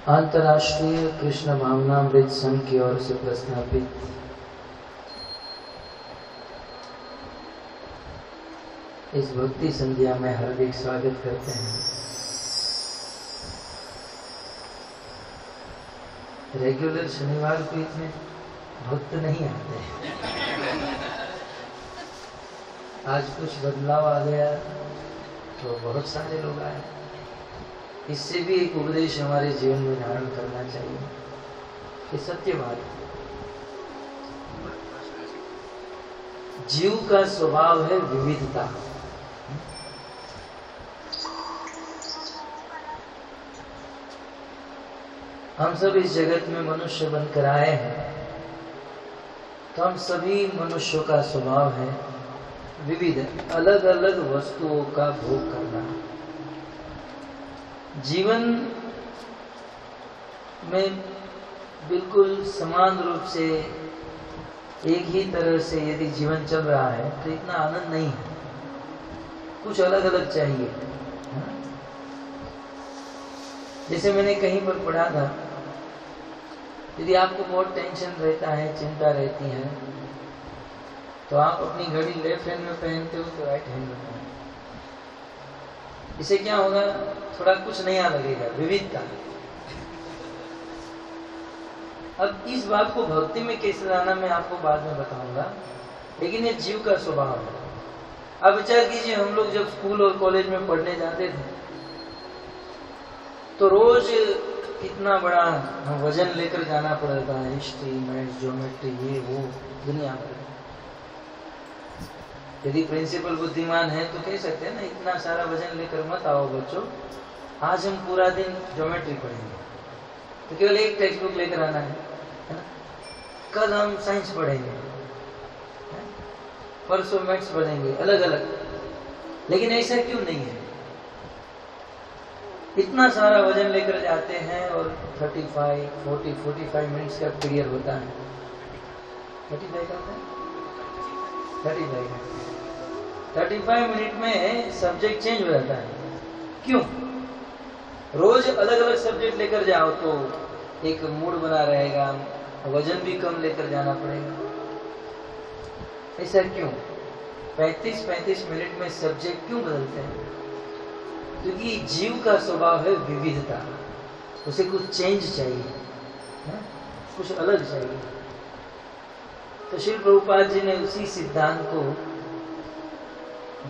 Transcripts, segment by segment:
अंतर्राष्ट्रीय कृष्ण भावनामृत संघ की ओर से प्रस्थापित इस भक्ति संध्या में हार्दिक स्वागत करते हैं। रेगुलर शनिवार को इतने भक्त नहीं आते, आज कुछ बदलाव आ गया तो बहुत सारे लोग आए। इससे भी एक उपदेश हमारे जीवन में धारण करना चाहिए। ये सत्य बात है। जीव का स्वभाव है विविधता। हम सब इस जगत में मनुष्य बनकर आए हैं, तो हम सभी मनुष्यों का स्वभाव है विविध, अलग अलग वस्तुओं का भोग करना। जीवन में बिल्कुल समान रूप से एक ही तरह से यदि जीवन चल रहा है तो इतना आनंद नहीं है, कुछ अलग अलग चाहिए। जैसे मैंने कहीं पर पढ़ा था, यदि आपको बहुत टेंशन रहता है, चिंता रहती है, तो आप अपनी घड़ी लेफ्ट हैंड में पहनते हो तो राइट हैंड में पहनते हो। इससे क्या होगा, थोड़ा कुछ नया लगेगा, विविधता। अब इस बात को भक्ति में कैसे लाना मैं आपको बाद में बताऊंगा, लेकिन ये जीव का स्वभाव है। अब विचार कीजिए, हम लोग जब स्कूल और कॉलेज में पढ़ने जाते थे तो रोज कितना बड़ा वजन लेकर जाना पड़ता है, हिस्ट्री, मैथ्स, ज्योमेट्री, ये वो दुनिया भर। यदि प्रिंसिपल बुद्धिमान है तो कह सकते हैं ना, इतना सारा वजन लेकर मत आओ बच्चों, आज हम पूरा दिन ज्योमेट्री पढ़ेंगे, तो केवल एक टेक्स्ट बुक लेकर आना है ना? कल हम साइंस पढ़ेंगे, परसों मैथ्स पढ़ेंगे, अलग अलग। लेकिन ऐसा क्यों नहीं है? इतना सारा वजन लेकर जाते हैं और 35, 40, 45 मिनट्स का पीरियड होता है। 35 मिनट में सब्जेक्ट चेंज हो जाता है। क्यों? रोज अलग अलग सब्जेक्ट लेकर जाओ तो एक मूड बना रहेगा, वजन भी कम लेकर जाना पड़ेगा। ऐसा क्यों? 35 मिनट में सब्जेक्ट क्यों बदलते हैं? क्योंकि जीव का स्वभाव है विविधता, उसे कुछ चेंज चाहिए, कुछ अलग चाहिए। तो श्री प्रभुपाद जी ने उसी सिद्धांत को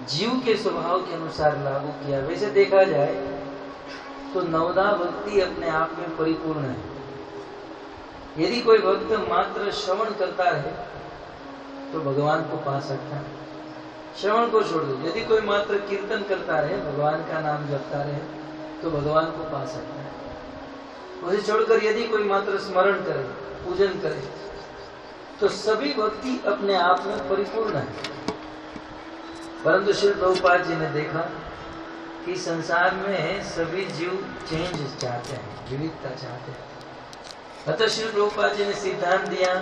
जीव के स्वभाव के अनुसार लागू किया। वैसे देखा जाए तो नवदा भक्ति अपने आप में परिपूर्ण है। यदि कोई भक्त मात्र श्रवण करता रहे तो भगवान को पा सकता है। श्रवण को छोड़ दो, यदि कोई मात्र कीर्तन करता रहे, भगवान का नाम जपता रहे, तो भगवान को पा सकता है। उसे छोड़कर यदि कोई मात्र स्मरण करे, पूजन करे, तो सभी भक्ति अपने आप में परिपूर्ण है। परंतु श्री प्रभुपाद जी ने देखा कि संसार में सभी जीव चेंज चाहते हैं, विविधता चाहते हैं। अतः श्री प्रभुपाद जी ने सिद्धांत दिया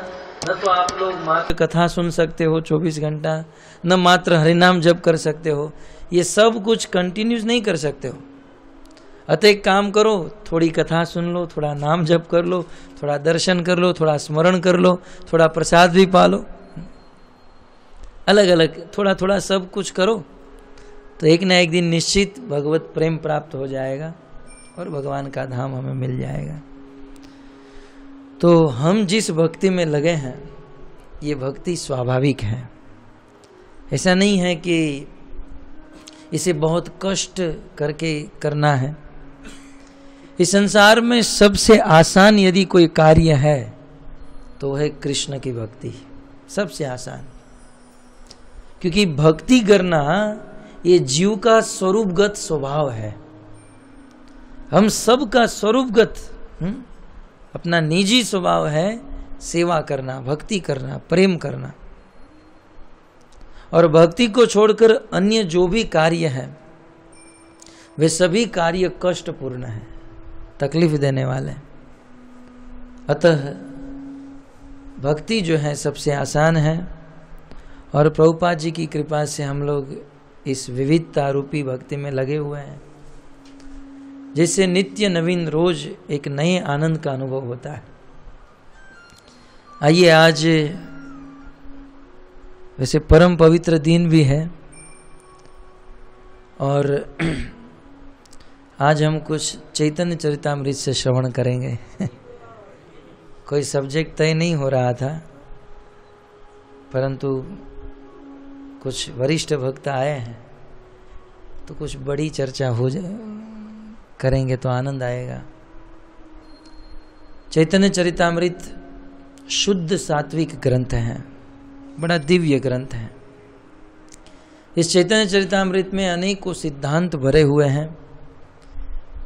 न तो आप लोग मात्र कथा सुन सकते हो 24 घंटा, न मात्र हरिनाम जप कर सकते हो, ये सब कुछ कंटिन्यूस नहीं कर सकते हो। अतः एक काम करो, थोड़ी कथा सुन लो, थोड़ा नाम जप कर लो, थोड़ा दर्शन कर लो, थोड़ा स्मरण कर लो, थोड़ा प्रसाद भी पा लो, अलग अलग थोड़ा थोड़ा सब कुछ करो, तो एक ना एक दिन निश्चित भगवत प्रेम प्राप्त हो जाएगा और भगवान का धाम हमें मिल जाएगा। तो हम जिस भक्ति में लगे हैं ये भक्ति स्वाभाविक है, ऐसा नहीं है कि इसे बहुत कष्ट करके करना है। इस संसार में सबसे आसान यदि कोई कार्य है तो है कृष्ण की भक्ति, सबसे आसान। क्योंकि भक्ति करना ये जीव का स्वरूपगत स्वभाव है। हम सब का स्वरूपगत अपना निजी स्वभाव है सेवा करना, भक्ति करना, प्रेम करना। और भक्ति को छोड़कर अन्य जो भी कार्य है वे सभी कार्य कष्टपूर्ण है, तकलीफ देने वाले। अतः भक्ति जो है सबसे आसान है और प्रभुपाद जी की कृपा से हम लोग इस विविधता रूपी भक्ति में लगे हुए हैं, जिससे नित्य नवीन रोज एक नए आनंद का अनुभव होता है। आइए, आज वैसे परम पवित्र दिन भी है और आज हम कुछ चैतन्य चरितामृत से श्रवण करेंगे। कोई सब्जेक्ट तय नहीं हो रहा था, परंतु कुछ वरिष्ठ भक्त आए हैं तो कुछ बड़ी चर्चा हो जाए करेंगे तो आनंद आएगा। चैतन्य चरितामृत शुद्ध सात्विक ग्रंथ है, बड़ा दिव्य ग्रंथ है। इस चैतन्य चरितामृत में अनेकों सिद्धांत भरे हुए हैं।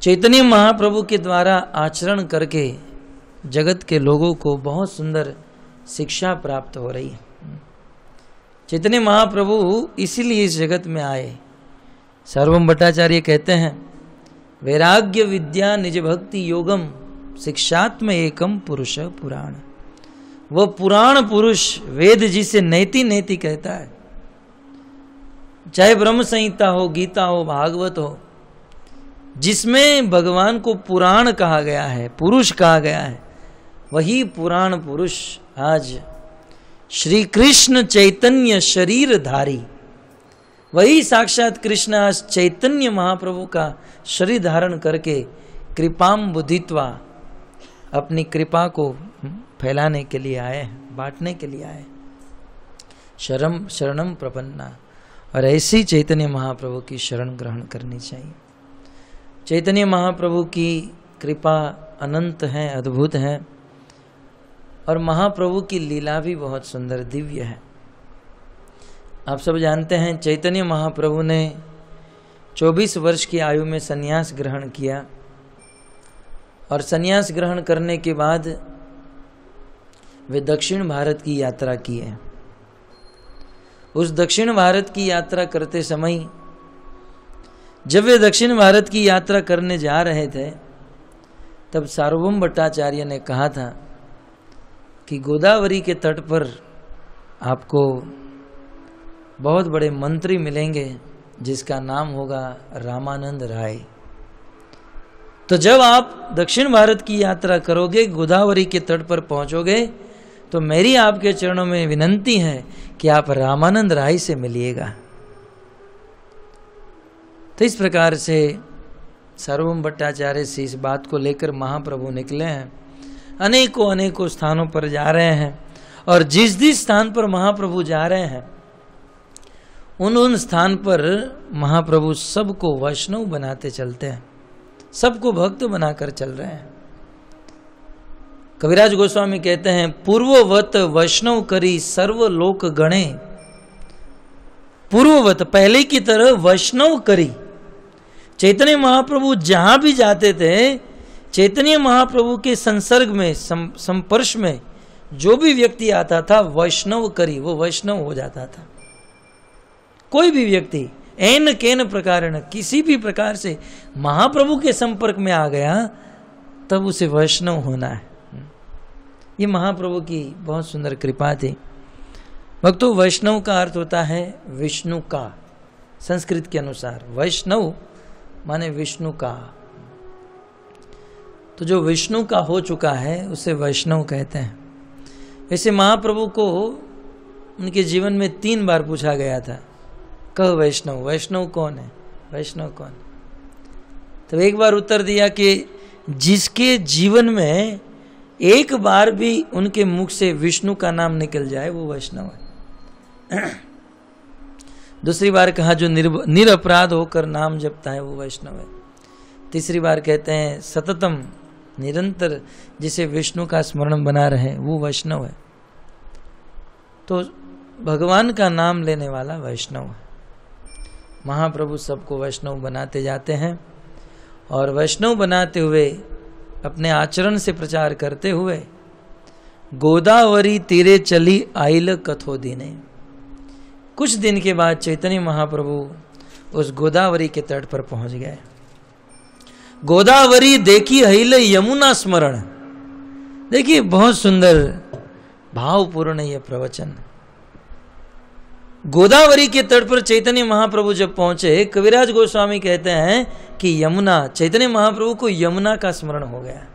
चैतन्य महाप्रभु के द्वारा आचरण करके जगत के लोगों को बहुत सुंदर शिक्षा प्राप्त हो रही है। चैतन्य महाप्रभु इसीलिए इस जगत में आए। सार्वभौम भट्टाचार्य कहते हैं, वैराग्य विद्या निज भक्ति योगम शिक्षात्म एकम पुरुष पुराण। वह पुराण पुरुष वेद जिसे नैति नैति कहता है, चाहे ब्रह्म संहिता हो, गीता हो, भागवत हो, जिसमें भगवान को पुराण कहा गया है, पुरुष कहा गया है, वही पुराण पुरुष आज श्री कृष्ण चैतन्य शरीरधारी, वही साक्षात कृष्ण आज चैतन्य महाप्रभु का शरीर धारण करके कृपाम बुद्धित्वा अपनी कृपा को फैलाने के लिए आए हैं, बांटने के लिए आए। शरणम प्रपन्ना, और ऐसी चैतन्य महाप्रभु की शरण ग्रहण करनी चाहिए। चैतन्य महाप्रभु की कृपा अनंत है, अद्भुत है, और महाप्रभु की लीला भी बहुत सुंदर दिव्य है। आप सब जानते हैं चैतन्य महाप्रभु ने 24 वर्ष की आयु में संन्यास ग्रहण किया और संन्यास ग्रहण करने के बाद वे दक्षिण भारत की यात्रा की है। उस दक्षिण भारत की यात्रा करते समय जब वे दक्षिण भारत की यात्रा करने जा रहे थे तब सार्वभौम भट्टाचार्य ने कहा था कि गोदावरी के तट पर आपको बहुत बड़े मंत्री मिलेंगे जिसका नाम होगा रामानंद राय। तो जब आप दक्षिण भारत की यात्रा करोगे, गोदावरी के तट पर पहुंचोगे, तो मेरी आपके चरणों में विनंती है कि आप रामानंद राय से मिलिएगा। तो इस प्रकार से सार्वभौम भट्टाचार्य से इस बात को लेकर महाप्रभु निकले हैं, अनेकों अनेकों स्थानों पर जा रहे हैं, और जिस जिस स्थान पर महाप्रभु जा रहे हैं उन स्थान पर महाप्रभु सबको वैष्णव बनाते चलते हैं, सबको भक्त बनाकर चल रहे हैं। कविराज गोस्वामी कहते हैं, पूर्ववत वैष्णव करी सर्वलोक गणे। पूर्ववत, पहले की तरह वैष्णव करी। चैतन्य महाप्रभु जहां भी जाते थे, चैतन्य महाप्रभु के संसर्ग में, संपर्श में जो भी व्यक्ति आता था, वैष्णव करी, वो वैष्णव हो जाता था। कोई भी व्यक्ति एन केन प्रकार न, किसी भी प्रकार से महाप्रभु के संपर्क में आ गया तब उसे वैष्णव होना है। ये महाप्रभु की बहुत सुंदर कृपा थी। भक्तों, वैष्णव का अर्थ होता है विष्णु का। संस्कृत के अनुसार वैष्णव माने विष्णु का। तो जो विष्णु का हो चुका है उसे वैष्णव कहते हैं। वैसे महाप्रभु को उनके जीवन में 3 बार पूछा गया था, कह वैष्णव, वैष्णव कौन है, वैष्णव कौन। तो एक बार उत्तर दिया कि जिसके जीवन में एक बार भी उनके मुख से विष्णु का नाम निकल जाए वो वैष्णव है। दूसरी बार कहा जो निरपराध होकर नाम जपता है वो वैष्णव है। तीसरी बार कहते हैं सततम, निरंतर जिसे विष्णु का स्मरण बना रहे वो वैष्णव है। तो भगवान का नाम लेने वाला वैष्णव है। महाप्रभु सबको वैष्णव बनाते जाते हैं और वैष्णव बनाते हुए अपने आचरण से प्रचार करते हुए गोदावरी तीरे चली आइल कथोदी ने। कुछ दिन के बाद चैतन्य महाप्रभु उस गोदावरी के तट पर पहुंच गए। गोदावरी देखी हईल यमुना स्मरण। देखिए बहुत सुंदर भावपूर्ण यह प्रवचन। गोदावरी के तट पर चैतन्य महाप्रभु जब पहुंचे, कविराज गोस्वामी कहते हैं कि यमुना, चैतन्य महाप्रभु को यमुना का स्मरण हो गया।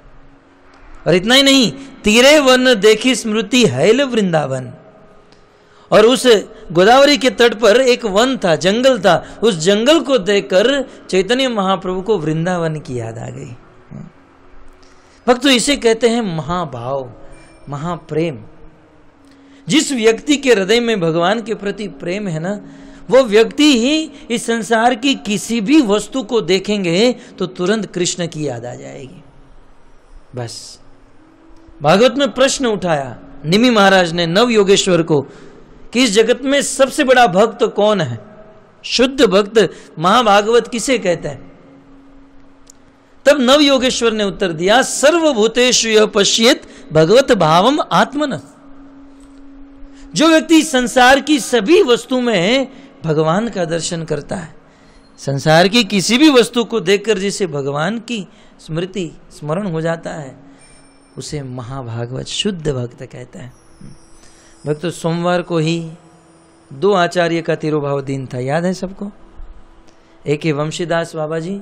और इतना ही नहीं, तीरे वन देखी स्मृति हैल वृंदावन। और उस गोदावरी के तट पर एक वन था, जंगल था। उस जंगल को देखकर चैतन्य महाप्रभु को वृंदावन की याद आ गई। भक्तों, इसे कहते हैं महाभाव, महाप्रेम। जिस व्यक्ति के हृदय में भगवान के प्रति प्रेम है ना, वो व्यक्ति ही इस संसार की किसी भी वस्तु को देखेंगे तो तुरंत कृष्ण की याद आ जाएगी। बस भागवत में प्रश्न उठाया निमि महाराज ने नव योगेश्वर को कि इस जगत में सबसे बड़ा भक्त कौन है, शुद्ध भक्त महाभागवत किसे कहते हैं। तब नव योगेश्वर ने उत्तर दिया, सर्वभूतेषु यः पश्येत भगवत भावम आत्मन। जो व्यक्ति संसार की सभी वस्तु में भगवान का दर्शन करता है, संसार की किसी भी वस्तु को देखकर जिसे भगवान की स्मृति स्मरण हो जाता है, उसे महाभागवत शुद्ध भक्त कहते हैं। भक्तों, सोमवार को ही 2 आचार्य का तिरुभाव दिन था, याद है सबको। एक है वंशीदास बाबा जी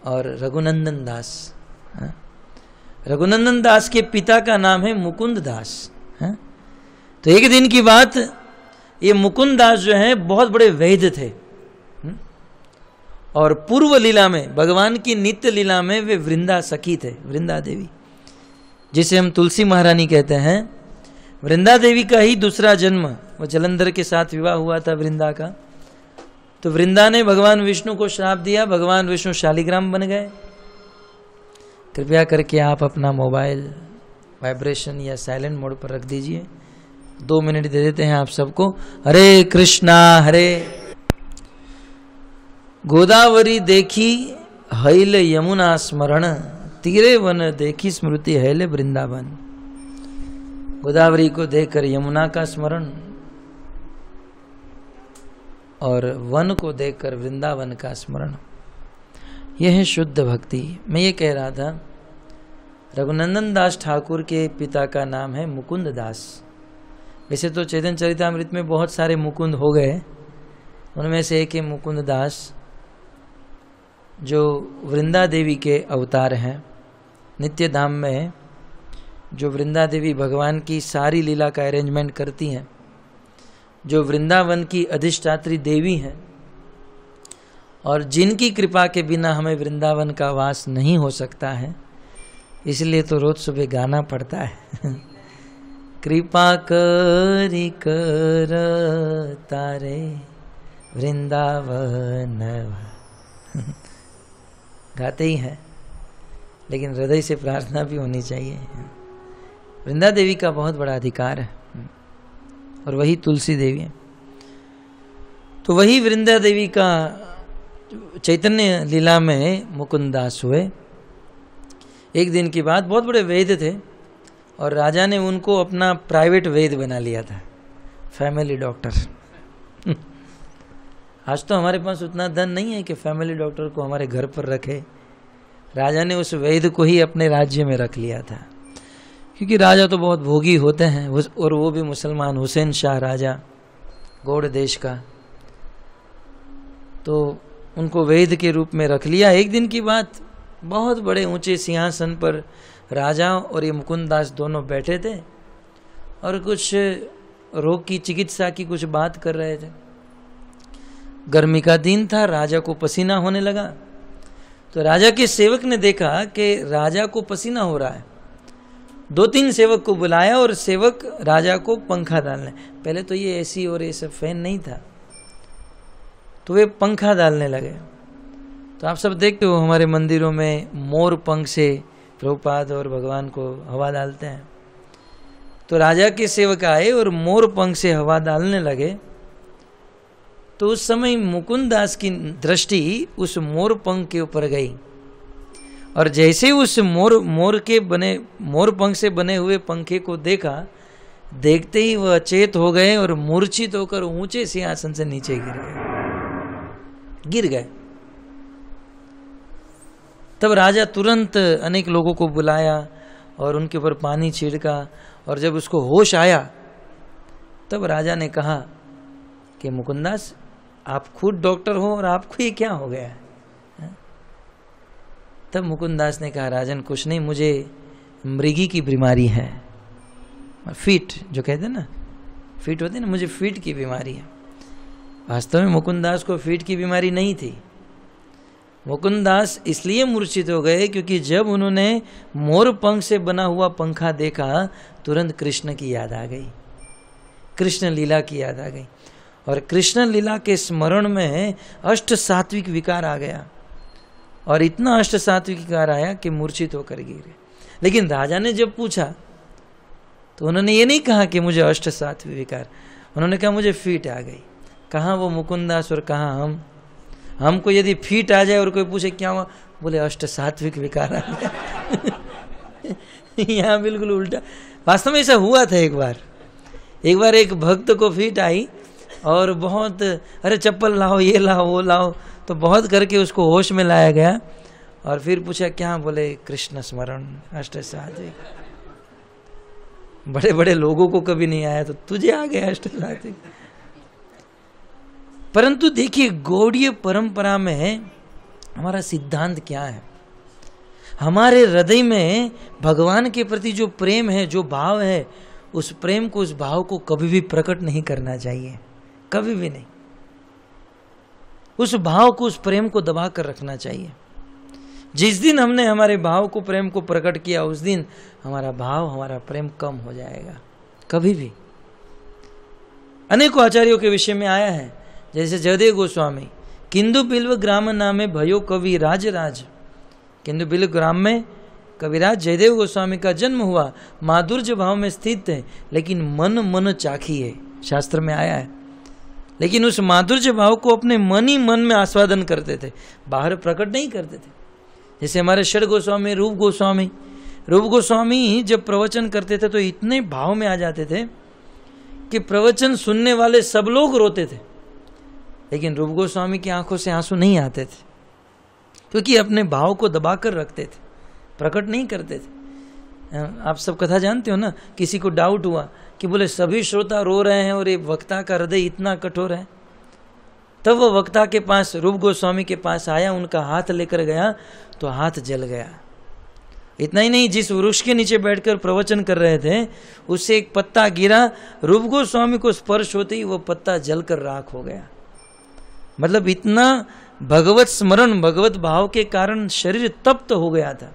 और रघुनंदन दास। रघुनंदन दास के पिता का नाम है मुकुंद दास। तो एक दिन की बात, ये मुकुंद दास जो है बहुत बड़े वैद्य थे और पूर्व लीला में, भगवान की नित्य लीला में वे वृंदा सखी थे, वृंदा देवी, जिसे हम तुलसी महारानी कहते हैं। वृंदा देवी का ही दूसरा जन्म, वो जलंधर के साथ विवाह हुआ था वृंदा का। तो वृंदा ने भगवान विष्णु को श्राप दिया, भगवान विष्णु शालिग्राम बन गए। कृपया करके आप अपना मोबाइल वाइब्रेशन या साइलेंट मोड पर रख दीजिए। 2 मिनट दे देते हैं आप सबको। हरे कृष्णा हरे। गोदावरी देखी हैल यमुना स्मरण, तीरे वन देखी स्मृति हैल वृंदावन। गोदावरी को देखकर यमुना का स्मरण और वन को देखकर वृंदावन का स्मरण। यह है शुद्ध भक्ति। मैं ये कह रहा था, रघुनंदन दास ठाकुर के पिता का नाम है मुकुंद दास। वैसे तो चैतन्य चरितामृत में बहुत सारे मुकुंद हो गए, उनमें से एक है मुकुंद दास, जो वृंदा देवी के अवतार हैं। नित्य धाम में जो वृंदा देवी भगवान की सारी लीला का अरेंजमेंट करती हैं, जो वृंदावन की अधिष्ठात्री देवी हैं और जिनकी कृपा के बिना हमें वृंदावन का वास नहीं हो सकता है, इसलिए तो रोज सुबह गाना पड़ता है। कृपा करी कर तारे वृंदावन। गाते ही हैं, लेकिन हृदय से प्रार्थना भी होनी चाहिए। वृंदा देवी का बहुत बड़ा अधिकार है और वही तुलसी देवी है। तो वही वृंदा देवी का चैतन्य लीला में मुकुंद दास हुए। एक दिन की बात, बहुत बड़े वैद्य थे और राजा ने उनको अपना प्राइवेट वैद्य बना लिया था, फैमिली डॉक्टर। आज तो हमारे पास उतना धन नहीं है कि फैमिली डॉक्टर को हमारे घर पर रखे। राजा ने उस वैद्य को ही अपने राज्य में रख लिया था। क्योंकि राजा तो बहुत भोगी होते हैं, और वो भी मुसलमान, हुसैन शाह राजा, गौड़ देश का। तो उनको वैद्य के रूप में रख लिया। एक दिन की बात, बहुत बड़े ऊंचे सिंहासन पर राजा और ये मुकुंददास दोनों बैठे थे और कुछ रोग की चिकित्सा की कुछ बात कर रहे थे। गर्मी का दिन था, राजा को पसीना होने लगा। तो राजा के सेवक ने देखा कि राजा को पसीना हो रहा है। 2-3 सेवक को बुलाया और सेवक राजा को पंखा डालने, पहले तो ये एसी और ये सब फैन नहीं था, तो वे पंखा डालने लगे। तो आप सब देखते हो हमारे मंदिरों में मोर पंख से प्रभुपाद और भगवान को हवा डालते हैं। तो राजा के सेवक आए और मोर पंख से हवा डालने लगे। तो उस समय मुकुंददास की दृष्टि उस मोर पंख के ऊपर गई, और जैसे उस मोर पंख से बने हुए पंखे को देखा, देखते ही वह अचेत हो गए और मूर्छित होकर ऊंचे सिंहासन से नीचे गिर गए। तब राजा तुरंत अनेक लोगों को बुलाया और उनके ऊपर पानी छिड़का, और जब उसको होश आया तब राजा ने कहा कि मुकुंददास, आप खुद डॉक्टर हो और आपको ये क्या हो गया है? तब मुकुंददास ने कहा, राजन कुछ नहीं, मुझे मृगी की बीमारी है, फीट जो कहते हैं ना, फीट होते हैं ना, मुझे फीट की बीमारी है। वास्तव में मुकुंददास को फीट की बीमारी नहीं थी। मुकुंददास इसलिए मूर्छित हो गए क्योंकि जब उन्होंने मोर पंख से बना हुआ पंखा देखा, तुरंत कृष्ण की याद आ गई, कृष्ण लीला की याद आ गई, और कृष्ण लीला के स्मरण में अष्ट सात्विक विकार आ गया, और इतना अष्ट सात्विक विकार आया कि मूर्छित होकर गिरे। लेकिन राजा ने जब पूछा तो उन्होंने ये नहीं कहा कि मुझे अष्ट सात्विक विकार, उन्होंने कहा मुझे फीट आ गई। कहाँ वो मुकुंददास और कहाँ हम? हमको यदि फीट आ जाए और कोई पूछे क्या हुआ, बोले अष्ट सात्विक विकार आ गया। यहाँ बिल्कुल उल्टा। वास्तव में ऐसा हुआ था। एक बार एक भक्त को फीट आई और बहुत, अरे चप्पल लाओ, ये लाओ, वो लाओ, तो बहुत करके उसको होश में लाया गया, और फिर पूछा क्या, बोले कृष्ण स्मरण अष्ट सात्विक। बड़े बड़े लोगों को कभी नहीं आया तो तुझे आ गया अष्ट सात्विक। परंतु देखिए, गौड़ीय परंपरा में हमारा सिद्धांत क्या है? हमारे हृदय में भगवान के प्रति जो प्रेम है, जो भाव है, उस प्रेम को, उस भाव को कभी भी प्रकट नहीं करना चाहिए, कभी भी नहीं। उस भाव को, उस प्रेम को दबा कर रखना चाहिए। जिस दिन हमने हमारे भाव को, प्रेम को प्रकट किया, उस दिन हमारा भाव, हमारा प्रेम कम हो जाएगा, कभी भी। अनेकों आचार्यों के विषय में आया है, जैसे जयदेव गोस्वामी, किंदु बिल्व ग्राम नामे भयो कवि राज राज। किंदु बिल्व ग्राम में कविराज जयदेव गोस्वामी का जन्म हुआ, माधुर्य भाव में स्थित थे, लेकिन मन चाखी है, शास्त्र में आया है। लेकिन उस माधुर्य भाव को अपने मन ही मन में आस्वादन करते थे, बाहर प्रकट नहीं करते थे। जैसे हमारे षड गोस्वामी, रूप गोस्वामी जब प्रवचन करते थे तो इतने भाव में आ जाते थे कि प्रवचन सुनने वाले सब लोग रोते थे, लेकिन रूप गोस्वामी की आंखों से आंसू नहीं आते थे, क्योंकि अपने भाव को दबाकर रखते थे, प्रकट नहीं करते थे। आप सब कथा जानते हो ना, किसी को डाउट हुआ कि बोले सभी श्रोता रो रहे हैं और ये वक्ता का हृदय इतना कठोर है, तब वो वक्ता के पास, रूप गोस्वामी के पास आया, उनका हाथ लेकर गया तो हाथ जल गया। इतना ही नहीं, जिस वृक्ष के नीचे बैठकर प्रवचन कर रहे थे उससे एक पत्ता गिरा, रूप गोस्वामी को स्पर्श होते ही वो पत्ता जलकर राख हो गया। मतलब इतना भगवत स्मरण, भगवत भाव के कारण शरीर तप्त हो गया था,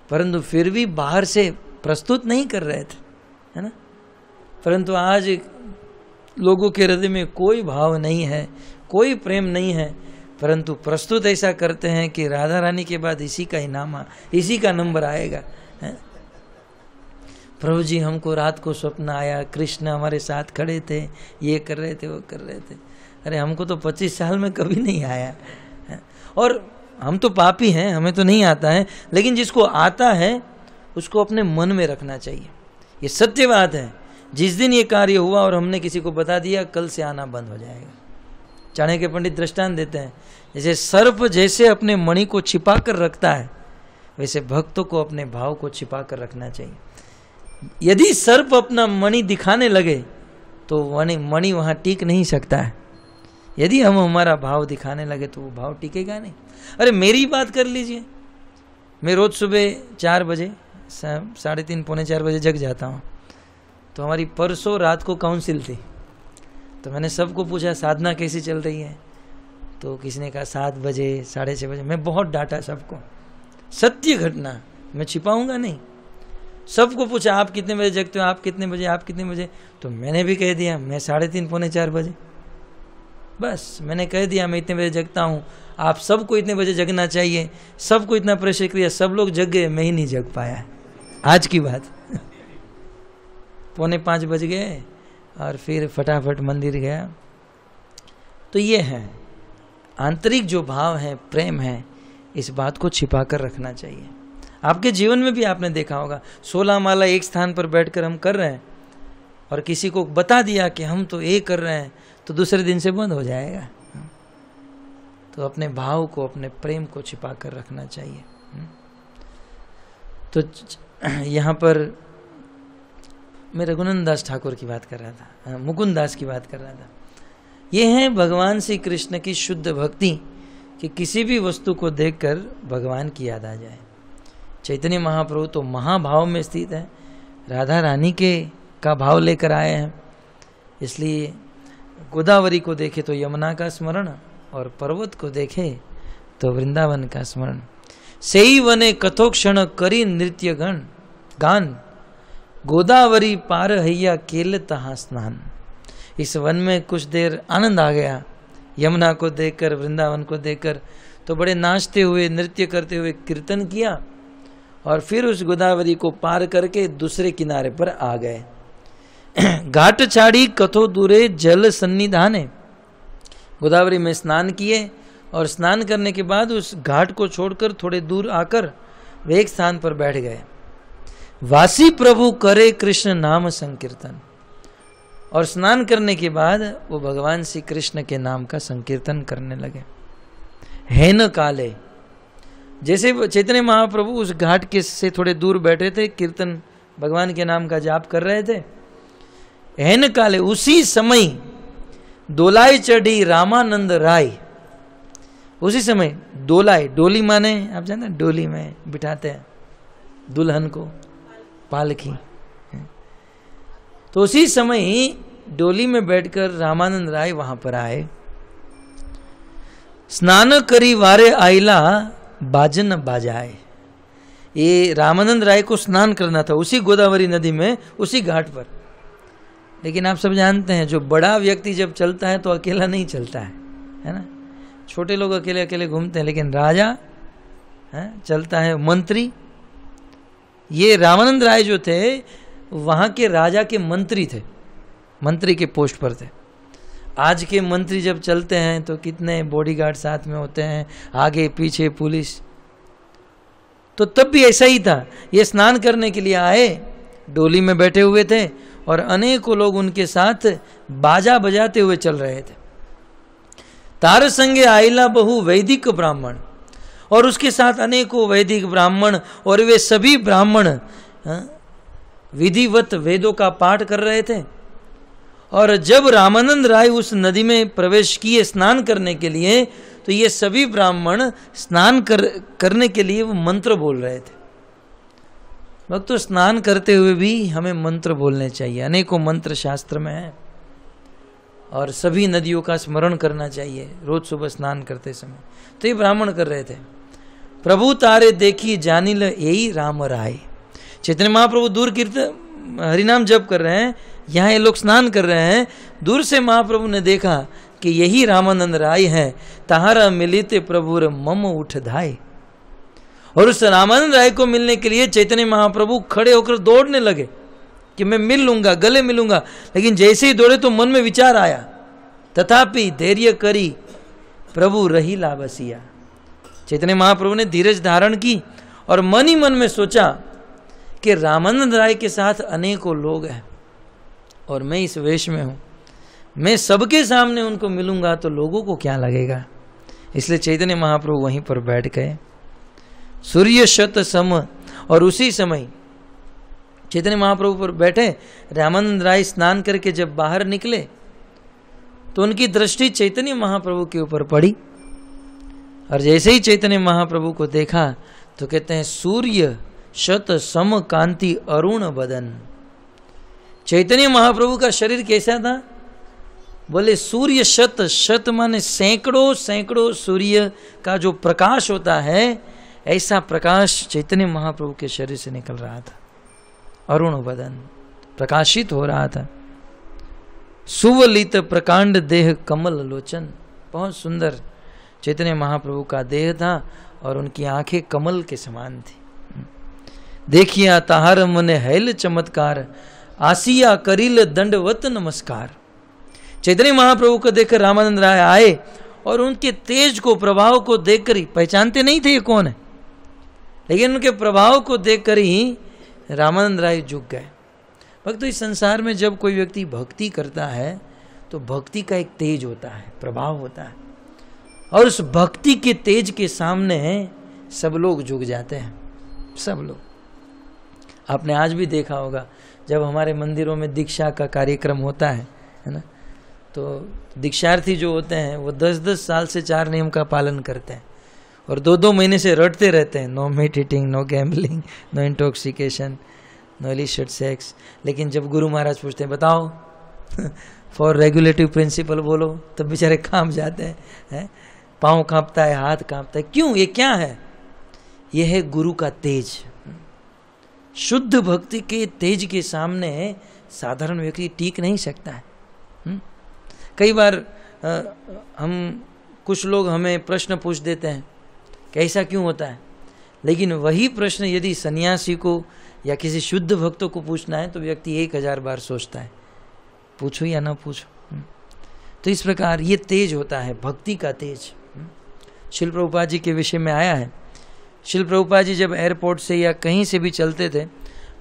परंतु फिर भी बाहर से प्रस्तुत नहीं कर रहे थे, है ना। परंतु आज लोगों के हृदय में कोई भाव नहीं है, कोई प्रेम नहीं है, परंतु प्रस्तुत ऐसा करते हैं कि राधा रानी के बाद इसी का इनाम, इसी का नंबर आएगा। प्रभु जी, हमको रात को स्वप्न आया, कृष्ण हमारे साथ खड़े थे, ये कर रहे थे, वो कर रहे थे। अरे हमको तो 25 साल में कभी नहीं आया, और हम तो पापी हैं, हमें तो नहीं आता है, लेकिन जिसको आता है उसको अपने मन में रखना चाहिए। ये सत्य बात है। जिस दिन ये कार्य हुआ और हमने किसी को बता दिया, कल से आना बंद हो जाएगा। चाणक्य पंडित दृष्टांत देते हैं, जैसे सर्प जैसे अपने मणि को छिपा कर रखता है, वैसे भक्तों को अपने भाव को छिपा कर रखना चाहिए। यदि सर्प अपना मणि दिखाने लगे तो मणि वहां टीक नहीं सकता है। यदि हम हमारा भाव दिखाने लगे तो वो भाव टिकेगा नहीं। अरे मेरी बात कर लीजिए, मैं रोज सुबह 4 बजे 3:30 पौने 4 बजे जग जाता हूँ। तो हमारी परसों रात को काउंसिल थी, तो मैंने सबको पूछा साधना कैसी चल रही है, तो किसी ने कहा 7 बजे 6:30 बजे। मैं बहुत डांटा सबको, सत्य घटना मैं छिपाऊंगा नहीं। सबको पूछा आप कितने बजे जगते हो, आप कितने बजे, आप कितने बजे, तो मैंने भी कह दिया मैं 3:30 पौने 4 बजे। बस मैंने कह दिया मैं इतने बजे जगता हूँ, आप सबको इतने बजे जगना चाहिए। सबको इतना प्रेशर किया, सब लोग जग गए, मैं ही नहीं जग पाया। आज की बात पौने 5 बज गए और फिर फटाफट मंदिर गया। तो ये है आंतरिक जो भाव है, प्रेम है, इस बात को छिपा कर रखना चाहिए। आपके जीवन में भी आपने देखा होगा 16 माला एक स्थान पर बैठकर हम कर रहे हैं और किसी को बता दिया कि हम तो ये कर रहे हैं, तो दूसरे दिन से बंद हो जाएगा। तो अपने भाव को, अपने प्रेम को छिपा कर रखना चाहिए। तो यहाँ पर मैं रघुनंदन दास ठाकुर की बात कर रहा था, मुकुंद दास की बात कर रहा था। ये है भगवान श्री कृष्ण की शुद्ध भक्ति कि किसी भी वस्तु को देखकर भगवान की याद आ जाए। चैतन्य महाप्रभु तो महाभाव में स्थित है, राधा रानी का भाव लेकर आए हैं। इसलिए गोदावरी को देखे तो यमुना का स्मरण, और पर्वत को देखे तो वृंदावन का स्मरण। सेई वने कथोक्षण करी नृत्य गान, गोदावरी पार हैया केल तहाँ स्नान। इस वन में कुछ देर आनंद आ गया, यमुना को देखकर, वृंदावन को देखकर, तो बड़े नाचते हुए, नृत्य करते हुए कीर्तन किया, और फिर उस गोदावरी को पार करके दूसरे किनारे पर आ गए। घाट छाड़ी कथो दूरे जल सन्निधाने, गोदावरी में स्नान किए, और स्नान करने के बाद उस घाट को छोड़कर थोड़े दूर आकर वे एक स्थान पर बैठ गए। वासी प्रभु करे कृष्ण नाम संकीर्तन, और स्नान करने के बाद वो भगवान श्री कृष्ण के नाम का संकीर्तन करने लगे। हेन काले, जैसे चैतन्य महाप्रभु उस घाट के से थोड़े दूर बैठे थे, कीर्तन भगवान के नाम का जाप कर रहे थे। हेन काले, उसी समय दोलाई चढ़ी रामानंद राय। उसी समय दोलाई, डोली माने आप जानते हैं, डोली में बिठाते हैं दुल्हन को, पालकी। तो उसी समय डोली में बैठकर रामानंद राय वहां पर आए। स्नान करी वारे आइला बाजन बाजाए। ये रामानंद राय को स्नान करना था उसी गोदावरी नदी में, उसी घाट पर। लेकिन आप सब जानते हैं जो बड़ा व्यक्ति जब चलता है तो अकेला नहीं चलता है ना। छोटे लोग अकेले अकेले घूमते हैं, लेकिन राजा चलता है, मंत्री। ये रामानंद राय जो थे वहां के राजा के मंत्री थे, मंत्री के पोस्ट पर थे। आज के मंत्री जब चलते हैं तो कितने बॉडीगार्ड साथ में होते हैं, आगे पीछे पुलिस। तो तब भी ऐसा ही था। ये स्नान करने के लिए आए, डोली में बैठे हुए थे, और अनेकों लोग उनके साथ बाजा बजाते हुए चल रहे थे। तार संगे आइला बहु वैदिक ब्राह्मण, और उसके साथ अनेकों वैदिक ब्राह्मण, और वे सभी ब्राह्मण विधिवत वेदों का पाठ कर रहे थे। और जब रामानंद राय उस नदी में प्रवेश किए स्नान करने के लिए, तो ये सभी ब्राह्मण स्नान करने के लिए वो मंत्र बोल रहे थे। भक्तों, स्नान करते हुए भी हमें मंत्र बोलने चाहिए। अनेकों मंत्र शास्त्र में है, और सभी नदियों का स्मरण करना चाहिए रोज सुबह स्नान करते समय। तो ये ब्राह्मण कर रहे थे। प्रभु तारे देखी जानिल यही राम राय। चैतन्य महाप्रभु दूर कीर्तन हरिनाम जप कर रहे हैं, यहाँ ये लोग स्नान कर रहे हैं। दूर से महाप्रभु ने देखा कि यही रामानंद राय है। तहारा मिलिते प्रभुर मम उठ धाय। और उस रामानंद राय को मिलने के लिए चैतन्य महाप्रभु खड़े होकर दौड़ने लगे कि मैं मिल लूंगा, गले मिलूंगा। लेकिन जैसे ही दौड़े तो मन में विचार आया, तथापि धैर्य करी प्रभु रही लाबसिया। चैतन्य महाप्रभु ने धीरज धारण की और मन ही मन में सोचा कि रामानंद राय के साथ अनेकों लोग हैं और मैं इस वेश में हूं, मैं सबके सामने उनको मिलूंगा तो लोगों को क्या लगेगा। इसलिए चैतन्य महाप्रभु वहीं पर बैठ गए। सूर्य शत सम, और उसी समय चैतन्य महाप्रभु पर बैठे, रामानंद राय स्नान करके जब बाहर निकले तो उनकी दृष्टि चैतन्य महाप्रभु के ऊपर पड़ी, और जैसे ही चैतन्य महाप्रभु को देखा तो कहते हैं सूर्य शत सम कांति अरुण बदन। चैतन्य महाप्रभु का शरीर कैसा था? बोले सूर्य शत, शत माने सैकड़ों सैकड़ों सूर्य का जो प्रकाश होता है, ऐसा प्रकाश चैतन्य महाप्रभु के शरीर से निकल रहा था। अरुण बदन, प्रकाशित हो रहा था। सुवलित प्रकांड देह कमल लोचन, बहुत सुंदर चैतन्य महाप्रभु का देह था और उनकी आंखें कमल के समान थी। देखिया ताहार मने हैल चमत्कार, आसिया करील दंडवत नमस्कार। चैतन्य महाप्रभु को देखकर रामानंद राय आए और उनके तेज को, प्रभाव को देखकर ही, पहचानते नहीं थे ये कौन है, लेकिन उनके प्रभाव को देखकर ही रामानंद राय झुक गए। भक्त, इस संसार में जब कोई व्यक्ति भक्ति करता है तो भक्ति का एक तेज होता है, प्रभाव होता है, और उस भक्ति के तेज के सामने सब लोग झुक जाते हैं, सब लोग। आपने आज भी देखा होगा जब हमारे मंदिरों में दीक्षा का कार्यक्रम होता है ना, तो दीक्षार्थी जो होते हैं वो 10-10 साल से 4 नियम का पालन करते हैं और 2-2 महीने से रटते रहते हैं, no meat eating, no gambling, no intoxication, no illicit sex. लेकिन जब गुरु महाराज पूछते हैं बताओ फॉर रेगुलेटिव प्रिंसिपल बोलो, तब बेचारे कांप जाते हैं, पाँव कांपता है, हाथ कांपता है। क्यों? ये क्या है? ये है गुरु का तेज। शुद्ध भक्ति के तेज के सामने साधारण व्यक्ति टिक नहीं सकता है। कई बार हम कुछ लोग हमें प्रश्न पूछ देते हैं कि ऐसा क्यों होता है, लेकिन वही प्रश्न यदि सन्यासी को या किसी शुद्ध भक्तों को पूछना है तो व्यक्ति 1000 बार सोचता है, पूछो या ना पूछो। तो इस प्रकार ये तेज होता है, भक्ति का तेज। शिल प्रभुपाद जी के विषय में आया है, शिल प्रभुपाद जी जब एयरपोर्ट से या कहीं से भी चलते थे,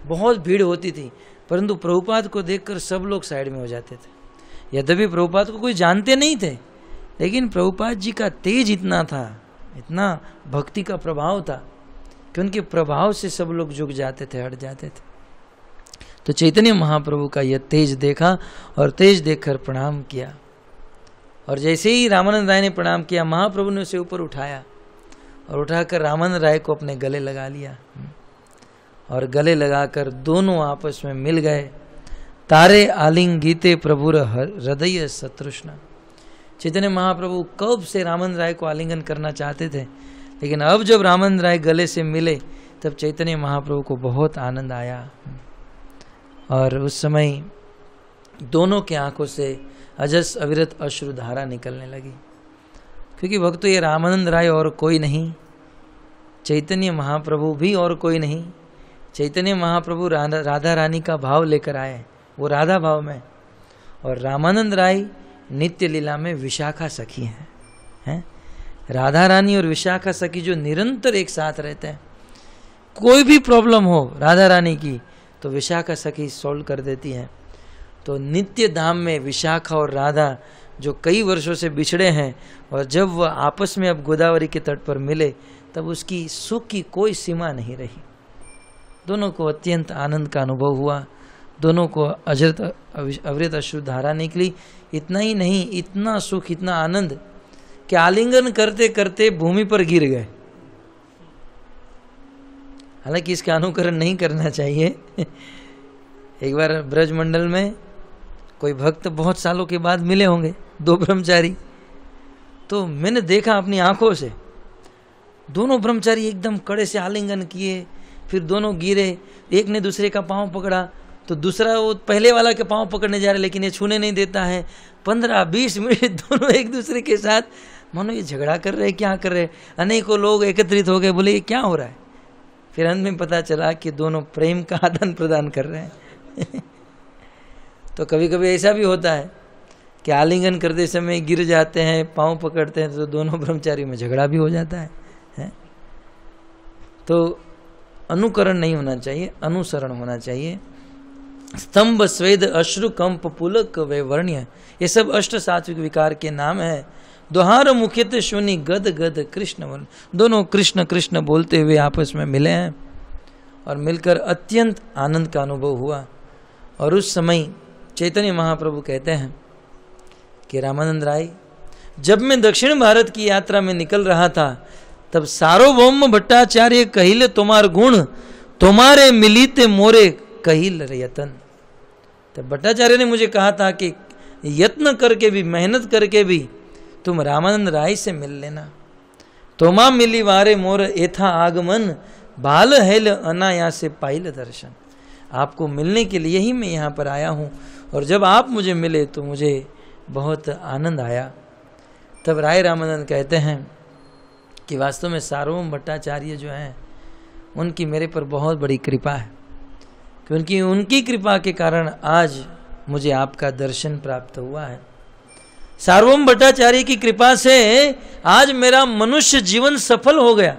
बहुत भीड़ होती थी, परंतु प्रभुपाद को देखकर सब लोग साइड में हो जाते थे। यद्यपि प्रभुपाद को कोई जानते नहीं थे, लेकिन प्रभुपाद जी का तेज इतना था, इतना भक्ति का प्रभाव था कि उनके प्रभाव से सब लोग झुक जाते थे, हट जाते थे। तो चैतन्य महाप्रभु का यह तेज देखा और तेज देखकर प्रणाम किया, और जैसे ही रामानंद राय ने प्रणाम किया, महाप्रभु ने उसे ऊपर उठाया और उठाकर रामानंद राय को अपने गले लगा लिया, और गले लगाकर दोनों आपस में मिल गए। तारे आलिंगिते प्रभुर हृदय सतृष्ण। चैतन्य महाप्रभु कब से रामानंद राय को आलिंगन करना चाहते थे, लेकिन अब जब रामानंद राय गले से मिले तब चैतन्य महाप्रभु को बहुत आनंद आया, और उस समय दोनों के आंखों से अजस अविरत अश्रुधारा निकलने लगी। क्योंकि भक्तों, ये रामानंद राय और कोई नहीं, चैतन्य महाप्रभु भी और कोई नहीं। चैतन्य महाप्रभु राधा रानी का भाव लेकर आए, वो राधा भाव में, और रामानंद राय नित्य लीला में विशाखा सखी हैं। राधा रानी और विशाखा सखी जो निरंतर एक साथ रहते हैं, कोई भी प्रॉब्लम हो राधा रानी की तो विशाखा सखी सॉल्व कर देती हैं। तो नित्य धाम में विशाखा और राधा जो कई वर्षों से बिछड़े हैं, और जब वह आपस में अब गोदावरी के तट पर मिले तब उसकी सुख की कोई सीमा नहीं रही। दोनों को अत्यंत आनंद का अनुभव हुआ, दोनों को अविरत अश्रुधारा निकली। इतना ही नहीं, इतना सुख, इतना आनंद कि आलिंगन करते करते भूमि पर गिर गए। हालांकि इसका अनुकरण नहीं करना चाहिए। एक बार ब्रजमंडल में कोई भक्त बहुत सालों के बाद मिले होंगे, 2 ब्रह्मचारी, तो मैंने देखा अपनी आंखों से, दोनों ब्रह्मचारी एकदम कड़े से आलिंगन किए, फिर दोनों गिरे, एक ने दूसरे का पांव पकड़ा तो दूसरा वो पहले वाला के पांव पकड़ने जा रहे, लेकिन ये छूने नहीं देता है। 15-20 मिनट दोनों एक दूसरे के साथ मानो ये झगड़ा कर रहे, क्या कर रहे। अनेकों लोग एकत्रित हो गए, बोले ये क्या हो रहा है। फिर अंत में पता चला कि दोनों प्रेम का आदान प्रदान कर रहे हैं। तो कभी कभी ऐसा भी होता है कि आलिंगन करते समय गिर जाते हैं, पांव पकड़ते हैं, तो दोनों ब्रह्मचारी में झगड़ा भी हो जाता है। तो अनुकरण नहीं होना चाहिए, अनुसरण होना चाहिए। स्तंभ स्वेद अश्रु कंप पुलक वैवर्ण्य, ये सब अष्ट सात्विक विकार के नाम है। दोहार मुख्यत शून्य गद गद कृष्ण वर्ण, दोनों कृष्ण कृष्ण बोलते हुए आपस में मिले हैं। और मिलकर अत्यंत आनंद का अनुभव हुआ। और उस समय चैतन्य महाप्रभु कहते हैं कि रामानंद राय, जब मैं दक्षिण भारत की यात्रा में निकल रहा था तब सार्वभौम भट्टाचार्य कहिल तुम्हार गुण, तुम्हारे मिलीते मोरे कहिल यतन। तब भट्टाचार्य ने मुझे कहा था कि यत्न करके भी, मेहनत करके भी तुम रामानंद राय से मिल लेना। तोमा मिली वारे मोर एथा आगमन, बाल हेल अनायासे पाइल दर्शन। आपको मिलने के लिए ही मैं यहाँ पर आया हूँ, और जब आप मुझे मिले तो मुझे बहुत आनंद आया। तब राय रामानंद कहते हैं कि वास्तव में सार्वभौम भट्टाचार्य जो हैं उनकी मेरे पर बहुत बड़ी कृपा है, क्योंकि उनकी कृपा के कारण आज मुझे आपका दर्शन प्राप्त हुआ है। सार्वभौम भट्टाचार्य की कृपा से आज मेरा मनुष्य जीवन सफल हो गया,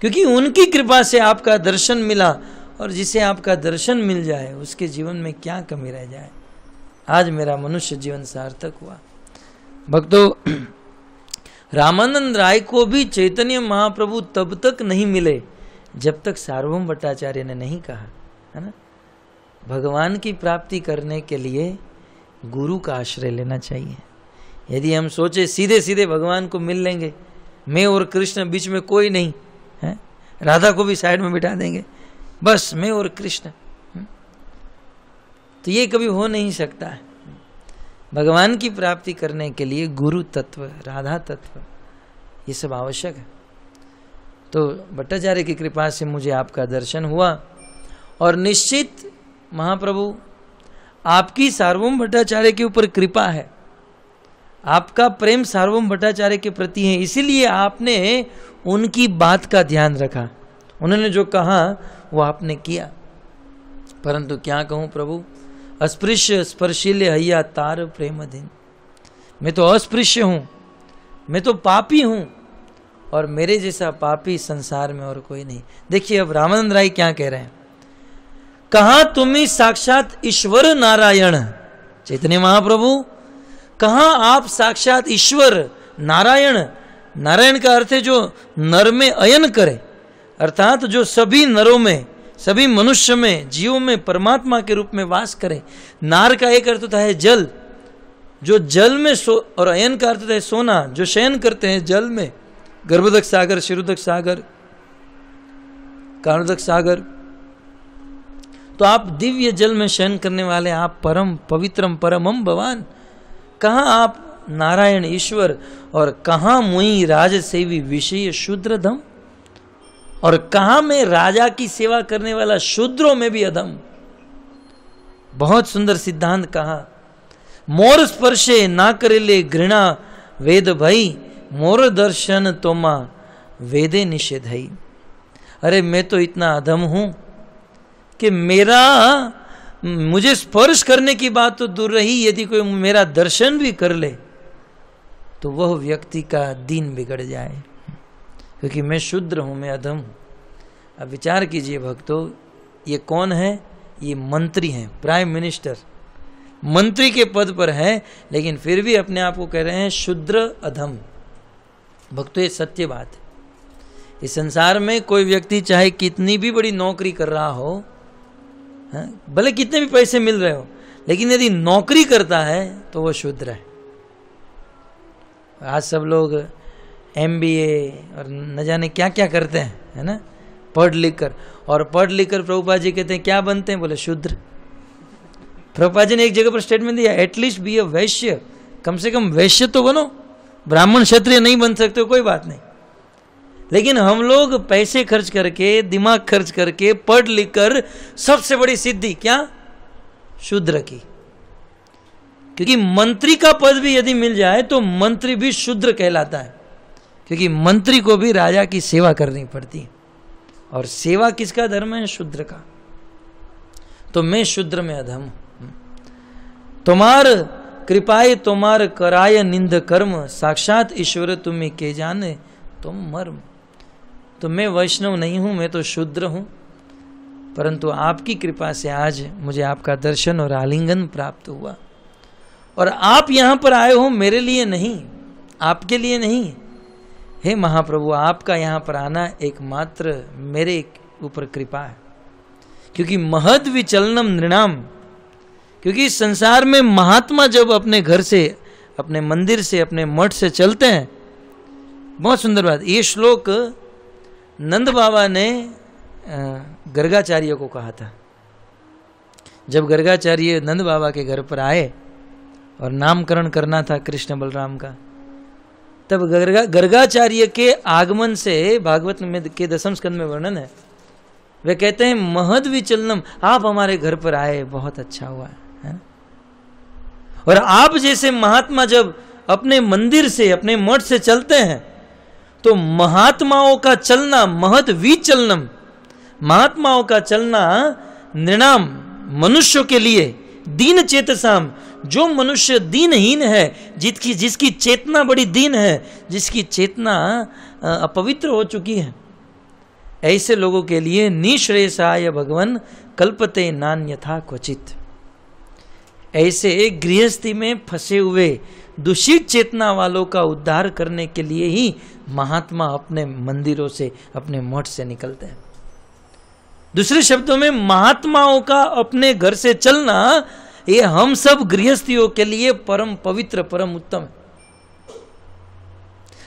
क्योंकि उनकी कृपा से आपका दर्शन मिला, और जिसे आपका दर्शन मिल जाए उसके जीवन में क्या कमी रह जाए। आज मेरा मनुष्य जीवन सार्थक हुआ। भक्तों, रामानंद राय को भी चैतन्य महाप्रभु तब तक नहीं मिले जब तक सार्वभौम भट्टाचार्य ने नहीं कहा, है ना। भगवान की प्राप्ति करने के लिए गुरु का आश्रय लेना चाहिए। यदि हम सोचे सीधे सीधे भगवान को मिल लेंगे, मैं और कृष्ण बीच में कोई नहीं है, राधा को भी साइड में बिठा देंगे, बस मैं और कृष्ण, तो ये कभी हो नहीं सकता है। भगवान की प्राप्ति करने के लिए गुरु तत्व, राधा तत्व, ये सब आवश्यक है। तो भट्टाचार्य की कृपा से मुझे आपका दर्शन हुआ, और निश्चित महाप्रभु आपकी सार्वभौम भट्टाचार्य के ऊपर कृपा है, आपका प्रेम सार्वभौम भट्टाचार्य के प्रति है, इसीलिए आपने उनकी बात का ध्यान रखा। उन्होंने जो कहा वो आपने किया। परंतु क्या कहूँ प्रभु, अस्पृश्य स्पर्शील्य हैया तार प्रेम दिन। मैं तो अस्पृश्य हूँ, मैं तो पापी हूँ, और मेरे जैसा पापी संसार में और कोई नहीं। देखिए अब रामानंद राय क्या कह रहे हैं, कहा तुम्ही साक्षात ईश्वर नारायण। चैतन्य महाप्रभु, कहा आप साक्षात ईश्वर नारायण। नारायण का अर्थ है जो नर में अयन करे, अर्थात जो सभी नरों में, सभी मनुष्य में, जीवों में परमात्मा के रूप में वास करे। नार का एक अर्थ होता है जल, जो जल में और अयन का अर्थ होता है सोना, जो शयन करते हैं जल में, गर्भोदक सागर, शिरोदक सागर, कारोदक सागर। तो आप दिव्य जल में शयन करने वाले, आप परम पवित्रम परमम भवान। कहाँ आप नारायण ईश्वर, और कहाँ मुई राज सेवी विषय शूद्र धम, और कहाँ में राजा की सेवा करने वाला शूद्रों में भी अधम। बहुत सुंदर सिद्धांत कहा, मोर स्पर्शे ना करेले घृणा वेद भई, मोर दर्शन तोमा वेदे निषेधई। अरे मैं तो इतना अधम हूं कि मुझे स्पर्श करने की बात तो दूर रही, यदि कोई मेरा दर्शन भी कर ले तो वह व्यक्ति का दीन बिगड़ जाए, क्योंकि मैं शूद्र हूं, मैं अधम हूं। अब विचार कीजिए भक्तों, ये कौन है? ये मंत्री हैं, प्राइम मिनिस्टर, मंत्री के पद पर है, लेकिन फिर भी अपने आप को कह रहे हैं शूद्र अधम। भक्तों ये सत्य बात है। इस संसार में कोई व्यक्ति चाहे कितनी भी बड़ी नौकरी कर रहा हो, भले कितने भी पैसे मिल रहे हो, लेकिन यदि नौकरी करता है तो वो शूद्र है। आज सब लोग MBA और न जाने क्या क्या करते हैं, है ना, पढ़ लिख कर, और पढ़ लिख कर प्रभुपाद जी कहते हैं क्या बनते हैं? बोले शूद्र। प्रभुपाद जी ने एक जगह पर स्टेटमेंट दिया, एटलीस्ट बी अ वैश्य, कम से कम वैश्य तो बनो, ब्राह्मण क्षत्रिय नहीं बन सकते हो कोई बात नहीं। लेकिन हम लोग पैसे खर्च करके, दिमाग खर्च करके, पढ़ लिख कर सबसे बड़ी सिद्धि क्या? शूद्र की। क्योंकि मंत्री का पद भी यदि मिल जाए तो मंत्री भी शूद्र कहलाता है, क्योंकि मंत्री को भी राजा की सेवा करनी पड़ती है, और सेवा किसका धर्म है? शूद्र का। तो मैं शूद्र में अधम हूं। तुम्हार कृपाए तुम्हार कराय निंद कर्म, साक्षात ईश्वर तुम्हें के जाने तुम मर्म। तो मैं वैष्णव नहीं हूं, मैं तो शूद्र हूं, परंतु आपकी कृपा से आज मुझे आपका दर्शन और आलिंगन प्राप्त हुआ। और आप यहां पर आए हो मेरे लिए नहीं, आपके लिए नहीं। हे महाप्रभु, आपका यहां पर आना एकमात्र मेरे ऊपर कृपा है। क्योंकि महद विचलनम नृणाम, क्योंकि संसार में महात्मा जब अपने घर से, अपने मंदिर से, अपने मठ से चलते हैं, बहुत सुंदर बात, ये श्लोक नंद बाबा ने गर्गाचार्य को कहा था। जब गर्गाचार्य नंद बाबा के घर पर आए और नामकरण करना था कृष्ण बलराम का, तब गर्गाचार्य के आगमन से भागवत में के 10वें स्कंद में वर्णन है। वे कहते हैं महद विचलनम, आप हमारे घर पर आए, बहुत अच्छा हुआ है। और आप जैसे महात्मा जब अपने मंदिर से, अपने मठ से चलते हैं, तो महात्माओं का चलना महद विचलनम, महात्माओं का चलना नृणाम, मनुष्यों के लिए, दीन चेतसाम, जो मनुष्य दीनहीन है, जिसकी चेतना बड़ी दीन है, जिसकी चेतना अपवित्र हो चुकी है, ऐसे लोगों के लिए निश्रेयसाय भगवन कल्पते नान्यथा क्वचित। ऐसे गृहस्थी में फंसे हुए दूषित चेतना वालों का उद्धार करने के लिए ही महात्मा अपने मंदिरों से, अपने मठ से निकलते हैं। दूसरे शब्दों में महात्माओं का अपने घर से चलना, ये हम सब गृहस्थियों के लिए परम पवित्र, परम उत्तम है।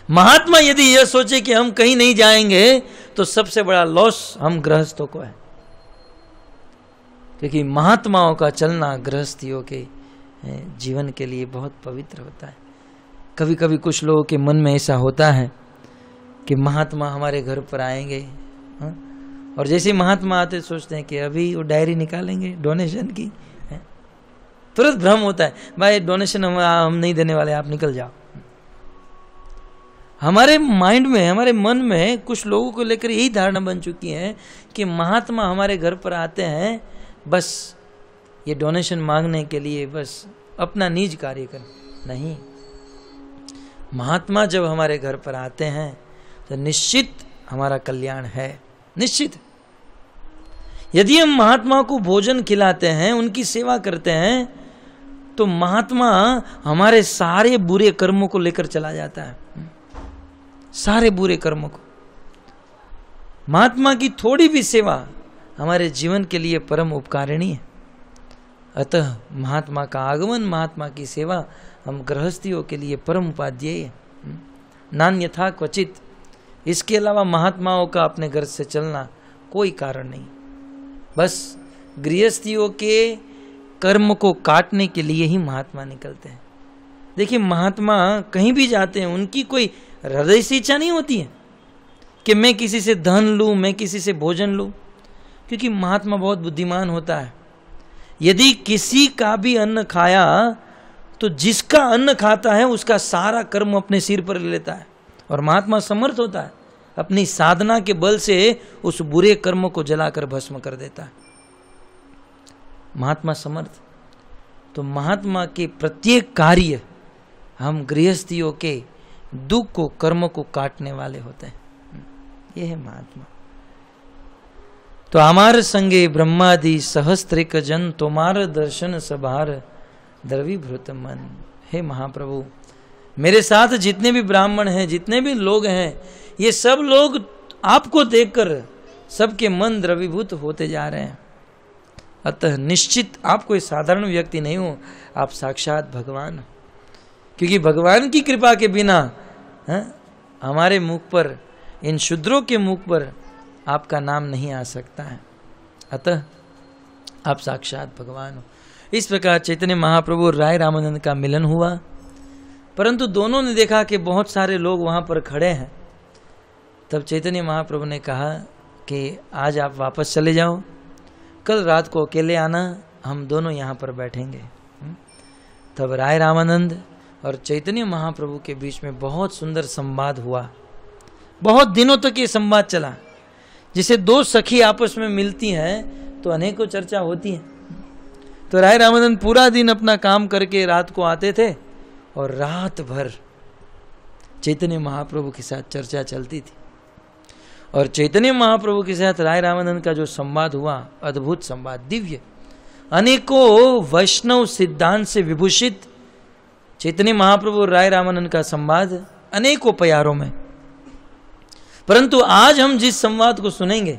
महात्मा यदि यह सोचे कि हम कहीं नहीं जाएंगे, तो सबसे बड़ा लॉस हम गृहस्थों को है, क्योंकि महात्माओं का चलना गृहस्थियों के जीवन के लिए बहुत पवित्र होता है। कभी कभी कुछ लोगों के मन में ऐसा होता है कि महात्मा हमारे घर पर आएंगे, और जैसे ही महात्मा आते सोचते हैं कि अभी वो डायरी निकालेंगे डोनेशन की, तुरंत भ्रम होता है, भाई डोनेशन हम नहीं देने वाले, आप निकल जाओ। हमारे माइंड में, हमारे मन में कुछ लोगों को लेकर यही धारणा बन चुकी है कि महात्मा हमारे घर पर आते हैं बस ये डोनेशन मांगने के लिए, बस अपना निज कार्य कर। नहीं, महात्मा जब हमारे घर पर आते हैं तो निश्चित हमारा कल्याण है, निश्चित। यदि हम महात्मा को भोजन खिलाते हैं, उनकी सेवा करते हैं, तो महात्मा हमारे सारे बुरे कर्मों को लेकर चला जाता है, सारे बुरे कर्मों को। महात्मा की थोड़ी भी सेवा हमारे जीवन के लिए परम उपकारिणी है। अतः महात्मा का आगमन, महात्मा की सेवा हम गृहस्थियों के लिए परम उपाध्याय है, नान्यथा क्वचित। इसके अलावा महात्माओं का अपने घर से चलना कोई कारण नहीं, बस गृहस्थियों के कर्म को काटने के लिए ही महात्मा निकलते हैं। देखिए, महात्मा कहीं भी जाते हैं, उनकी कोई हृदय से इच्छा नहीं होती है कि मैं किसी से धन लूं, मैं किसी से भोजन लूं, क्योंकि महात्मा बहुत बुद्धिमान होता है। यदि किसी का भी अन्न खाया तो जिसका अन्न खाता है उसका सारा कर्म अपने सिर पर ले लेता है, और महात्मा समर्थ होता है, अपनी साधना के बल से उस बुरे कर्म को जलाकर भस्म कर देता है। महात्मा समर्थ। तो महात्मा के प्रत्येक कार्य हम गृहस्थियों के दुख को, कर्म को काटने वाले होते हैं। यह है महात्मा। तो अमार संगे ब्रह्मादि सहस्त्रिक जन, तोमार दर्शन सभार द्रवीभूत मन। हे महाप्रभु, मेरे साथ जितने भी ब्राह्मण हैं, जितने भी लोग हैं, ये सब लोग आपको देखकर सबके मन द्रवीभूत होते जा रहे हैं। अतः निश्चित आप कोई साधारण व्यक्ति नहीं हो, आप साक्षात भगवान हो। क्योंकि भगवान की कृपा के बिना हमारे मुख पर, इन शूद्रों के मुख पर आपका नाम नहीं आ सकता है। अतः आप साक्षात भगवान हो। इस प्रकार चैतन्य महाप्रभु और राय रामानंद का मिलन हुआ, परंतु दोनों ने देखा कि बहुत सारे लोग वहां पर खड़े हैं। तब चैतन्य महाप्रभु ने कहा कि आज आप वापस चले जाओ, कल रात को अकेले आना, हम दोनों यहाँ पर बैठेंगे। तब राय रामानंद और चैतन्य महाप्रभु के बीच में बहुत सुंदर संवाद हुआ। बहुत दिनों तक ये संवाद चला। जिसे दो सखी आपस में मिलती हैं तो अनेकों चर्चा होती है। तो राय रामानंद पूरा दिन अपना काम करके रात को आते थे, और रात भर चैतन्य महाप्रभु के साथ चर्चा चलती थी। और चैतन्य महाप्रभु के साथ राय रामानंद का जो संवाद हुआ, अद्भुत संवाद, दिव्य, अनेकों वैष्णव सिद्धांत से विभूषित चैतन्य महाप्रभु और राय रामानंद का संवाद अनेकों प्यारों में। परंतु आज हम जिस संवाद को सुनेंगे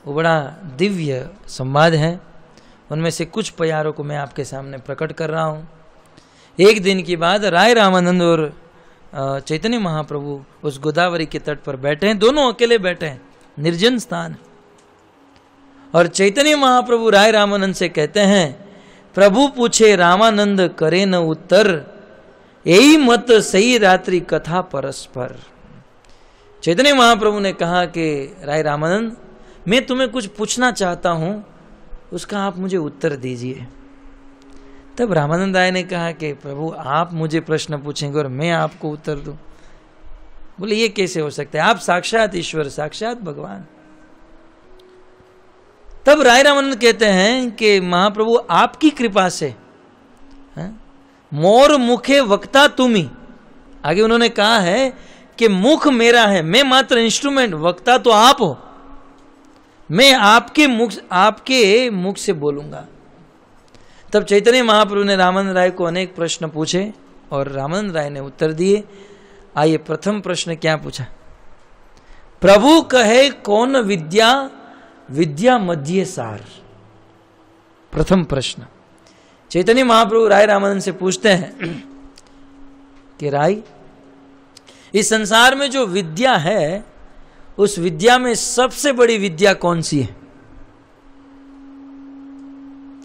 वो बड़ा दिव्य संवाद है। उनमें से कुछ प्यारों को मैं आपके सामने प्रकट कर रहा हूँ। एक दिन की बात, राय रामानंद और चैतन्य महाप्रभु उस गोदावरी के तट पर बैठे हैं, दोनों अकेले बैठे हैं, निर्जन स्थान। और चैतन्य महाप्रभु राय रामानंद से कहते हैं, प्रभु पूछे रामानंद करे न उत्तर, यही मत सही रात्रि कथा परस्पर। चैतन्य महाप्रभु ने कहा कि राय रामानंद, मैं तुम्हें कुछ पूछना चाहता हूं, उसका आप मुझे उत्तर दीजिए। तब रामानंद राय ने कहा कि प्रभु आप मुझे प्रश्न पूछेंगे और मैं आपको उत्तर दूं? बोले ये कैसे हो सकता है, आप साक्षात ईश्वर, साक्षात भगवान। तब राय रामानंद कहते हैं कि महाप्रभु आपकी कृपा से मोर मुखे वक्ता तुम्ही। आगे उन्होंने कहा है कि मुख मेरा है, मैं मात्र इंस्ट्रूमेंट, वक्ता तो आप हो, मैं आपके मुख से बोलूंगा। तब चैतन्य महाप्रभु ने रामानंद राय को अनेक प्रश्न पूछे और रामानंद राय ने उत्तर दिए। आइए, प्रथम प्रश्न क्या पूछा? प्रभु कहे कौन विद्या, विद्या मध्य सार। प्रथम प्रश्न चैतन्य महाप्रभु राय रामानंद से पूछते हैं कि राय, इस संसार में जो विद्या है, उस विद्या में सबसे बड़ी विद्या कौन सी है?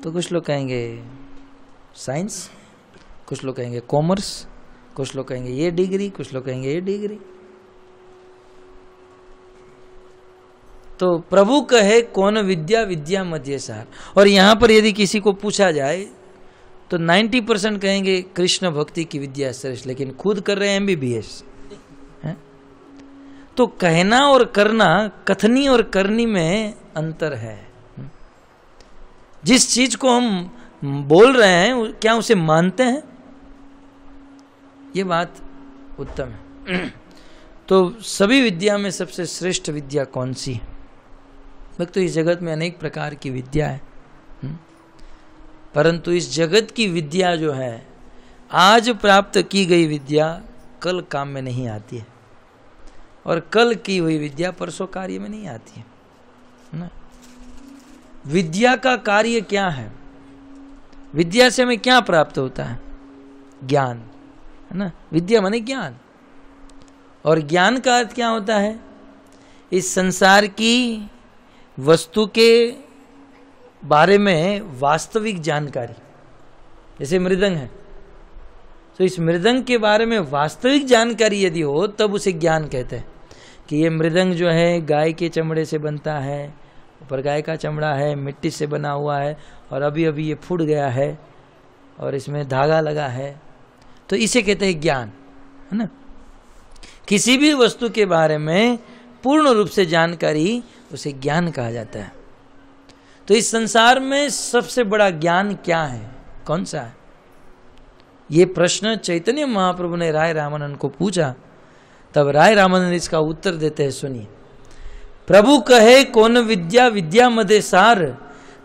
तो कुछ लोग कहेंगे साइंस, कुछ लोग कहेंगे कॉमर्स, कुछ लोग कहेंगे ये डिग्री, कुछ लोग कहेंगे ये डिग्री। तो प्रभु कहे कौन विद्या, विद्या मध्य सार। और यहां पर यदि किसी को पूछा जाए तो 90% कहेंगे कृष्ण भक्ति की विद्या श्रेष्ठ, लेकिन खुद कर रहे हैं MBBS। तो कहना और करना, कथनी और करनी में अंतर है। जिस चीज को हम बोल रहे हैं, क्या उसे मानते हैं? ये बात उत्तम है। तो सभी विद्या में सबसे श्रेष्ठ विद्या कौन सी है? भक्तों, इस जगत में अनेक प्रकार की विद्या है, परंतु इस जगत की विद्या जो है, आज प्राप्त की गई विद्या कल काम में नहीं आती है, और कल की हुई विद्या परसों कार्य में नहीं आती है ना। विद्या का कार्य क्या है? विद्या से हमें क्या प्राप्त होता है? ज्ञान, है ना। विद्या माने ज्ञान, और ज्ञान का अर्थ क्या होता है? इस संसार की वस्तु के बारे में वास्तविक जानकारी। जैसे मृदंग है, तो इस मृदंग के बारे में वास्तविक जानकारी यदि हो, तब उसे ज्ञान कहते हैं कि ये मृदंग जो है गाय के चमड़े से बनता है, ऊपर गाय का चमड़ा है, मिट्टी से बना हुआ है, और अभी अभी ये फूट गया है और इसमें धागा लगा है, तो इसे कहते हैं ज्ञान, है ना। किसी भी वस्तु के बारे में पूर्ण रूप से जानकारी, उसे ज्ञान कहा जाता है। तो इस संसार में सबसे बड़ा ज्ञान क्या है, कौन सा है? ये प्रश्न चैतन्य महाप्रभु ने राय रामानंद को पूछा। तब राय रामानंद इसका उत्तर देते हैं, सुनिए। प्रभु कहे कौन विद्या, विद्या मदे सार,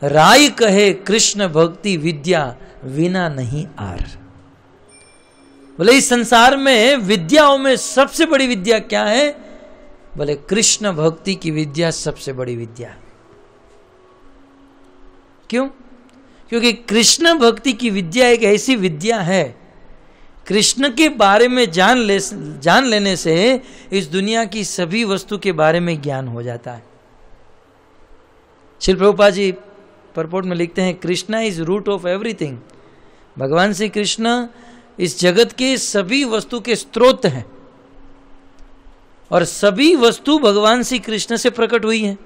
राय कहे कृष्ण भक्ति विद्या विना नहीं आर। बोले इस संसार में विद्याओं में सबसे बड़ी विद्या क्या है? बोले कृष्ण भक्ति की विद्या सबसे बड़ी विद्या। क्यों? क्योंकि कृष्ण भक्ति की विद्या एक ऐसी विद्या है, कृष्ण के बारे में जान लेने से इस दुनिया की सभी वस्तु के बारे में ज्ञान हो जाता है। श्रील प्रभुपाद जी परपोर्ट में लिखते हैं, Krishna is root of everything. भगवान श्री कृष्ण इस जगत के सभी वस्तु के स्रोत हैं, और सभी वस्तु भगवान श्री कृष्ण से प्रकट हुई हैं।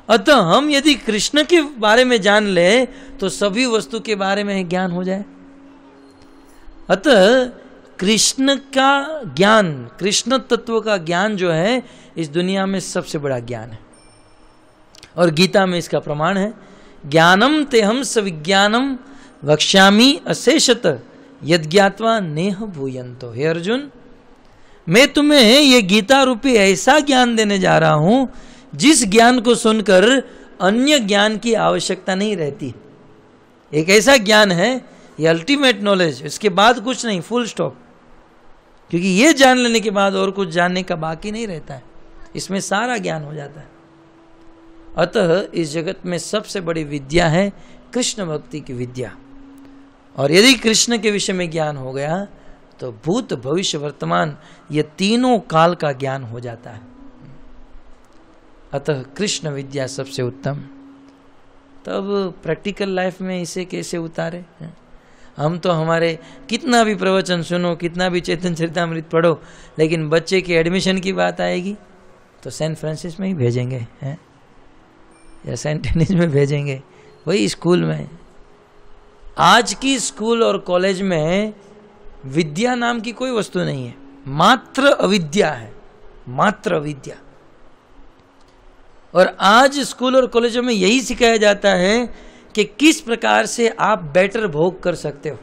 अतः हम यदि कृष्ण के बारे में जान ले तो सभी वस्तु के बारे में ज्ञान हो जाए। अतः कृष्ण का ज्ञान, कृष्ण तत्व का ज्ञान जो है, इस दुनिया में सबसे बड़ा ज्ञान है। और गीता में इसका प्रमाण है, ज्ञानम तेहम सविज्ञानम वक्ष्यामि अशेषत यद्ज्ञात्वा नेह भूयन्तो। हे अर्जुन, मैं तुम्हें ये गीता रूपी ऐसा ज्ञान देने जा रहा हूं जिस ज्ञान को सुनकर अन्य ज्ञान की आवश्यकता नहीं रहती। एक ऐसा ज्ञान है, ये अल्टीमेट नॉलेज, इसके बाद कुछ नहीं, फुल स्टॉप। क्योंकि ये जान लेने के बाद और कुछ जानने का बाकी नहीं रहता है, इसमें सारा ज्ञान हो जाता है। अतः इस जगत में सबसे बड़ी विद्या है कृष्ण भक्ति की विद्या। और यदि कृष्ण के विषय में ज्ञान हो गया तो भूत भविष्य वर्तमान ये तीनों काल का ज्ञान हो जाता है। अतः कृष्ण विद्या सबसे उत्तम। तब प्रैक्टिकल लाइफ में इसे कैसे उतारे? हम तो हमारे कितना भी प्रवचन सुनो, कितना भी चैतन्य चरितामृत पढ़ो, लेकिन बच्चे के एडमिशन की बात आएगी तो सेंट फ्रांसिस में ही भेजेंगे हैं, या सेंट एनीज में भेजेंगे, वही स्कूल में। आज की स्कूल और कॉलेज में विद्या नाम की कोई वस्तु नहीं है, मात्र अविद्या है, मात्र अविद्या। और आज स्कूल और कॉलेजों में यही सिखाया जाता है कि किस प्रकार से आप बेटर भोग कर सकते हो,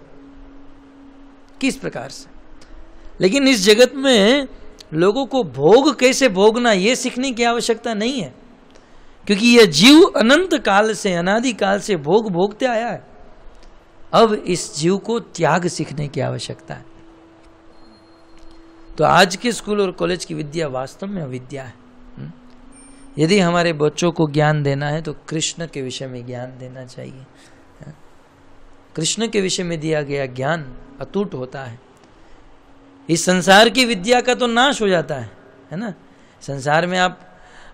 किस प्रकार से। लेकिन इस जगत में लोगों को भोग कैसे भोगना ये सीखने की आवश्यकता नहीं है, क्योंकि यह जीव अनंत काल से, अनादि काल से भोग भोगते आया है। अब इस जीव को त्याग सीखने की आवश्यकता है। तो आज के स्कूल और कॉलेज की विद्या वास्तव में अविद्या है। यदि हमारे बच्चों को ज्ञान देना है तो कृष्ण के विषय में ज्ञान देना चाहिए। कृष्ण के विषय में दिया गया ज्ञान अटूट होता है। इस संसार की विद्या का तो नाश हो जाता है ना। संसार में आप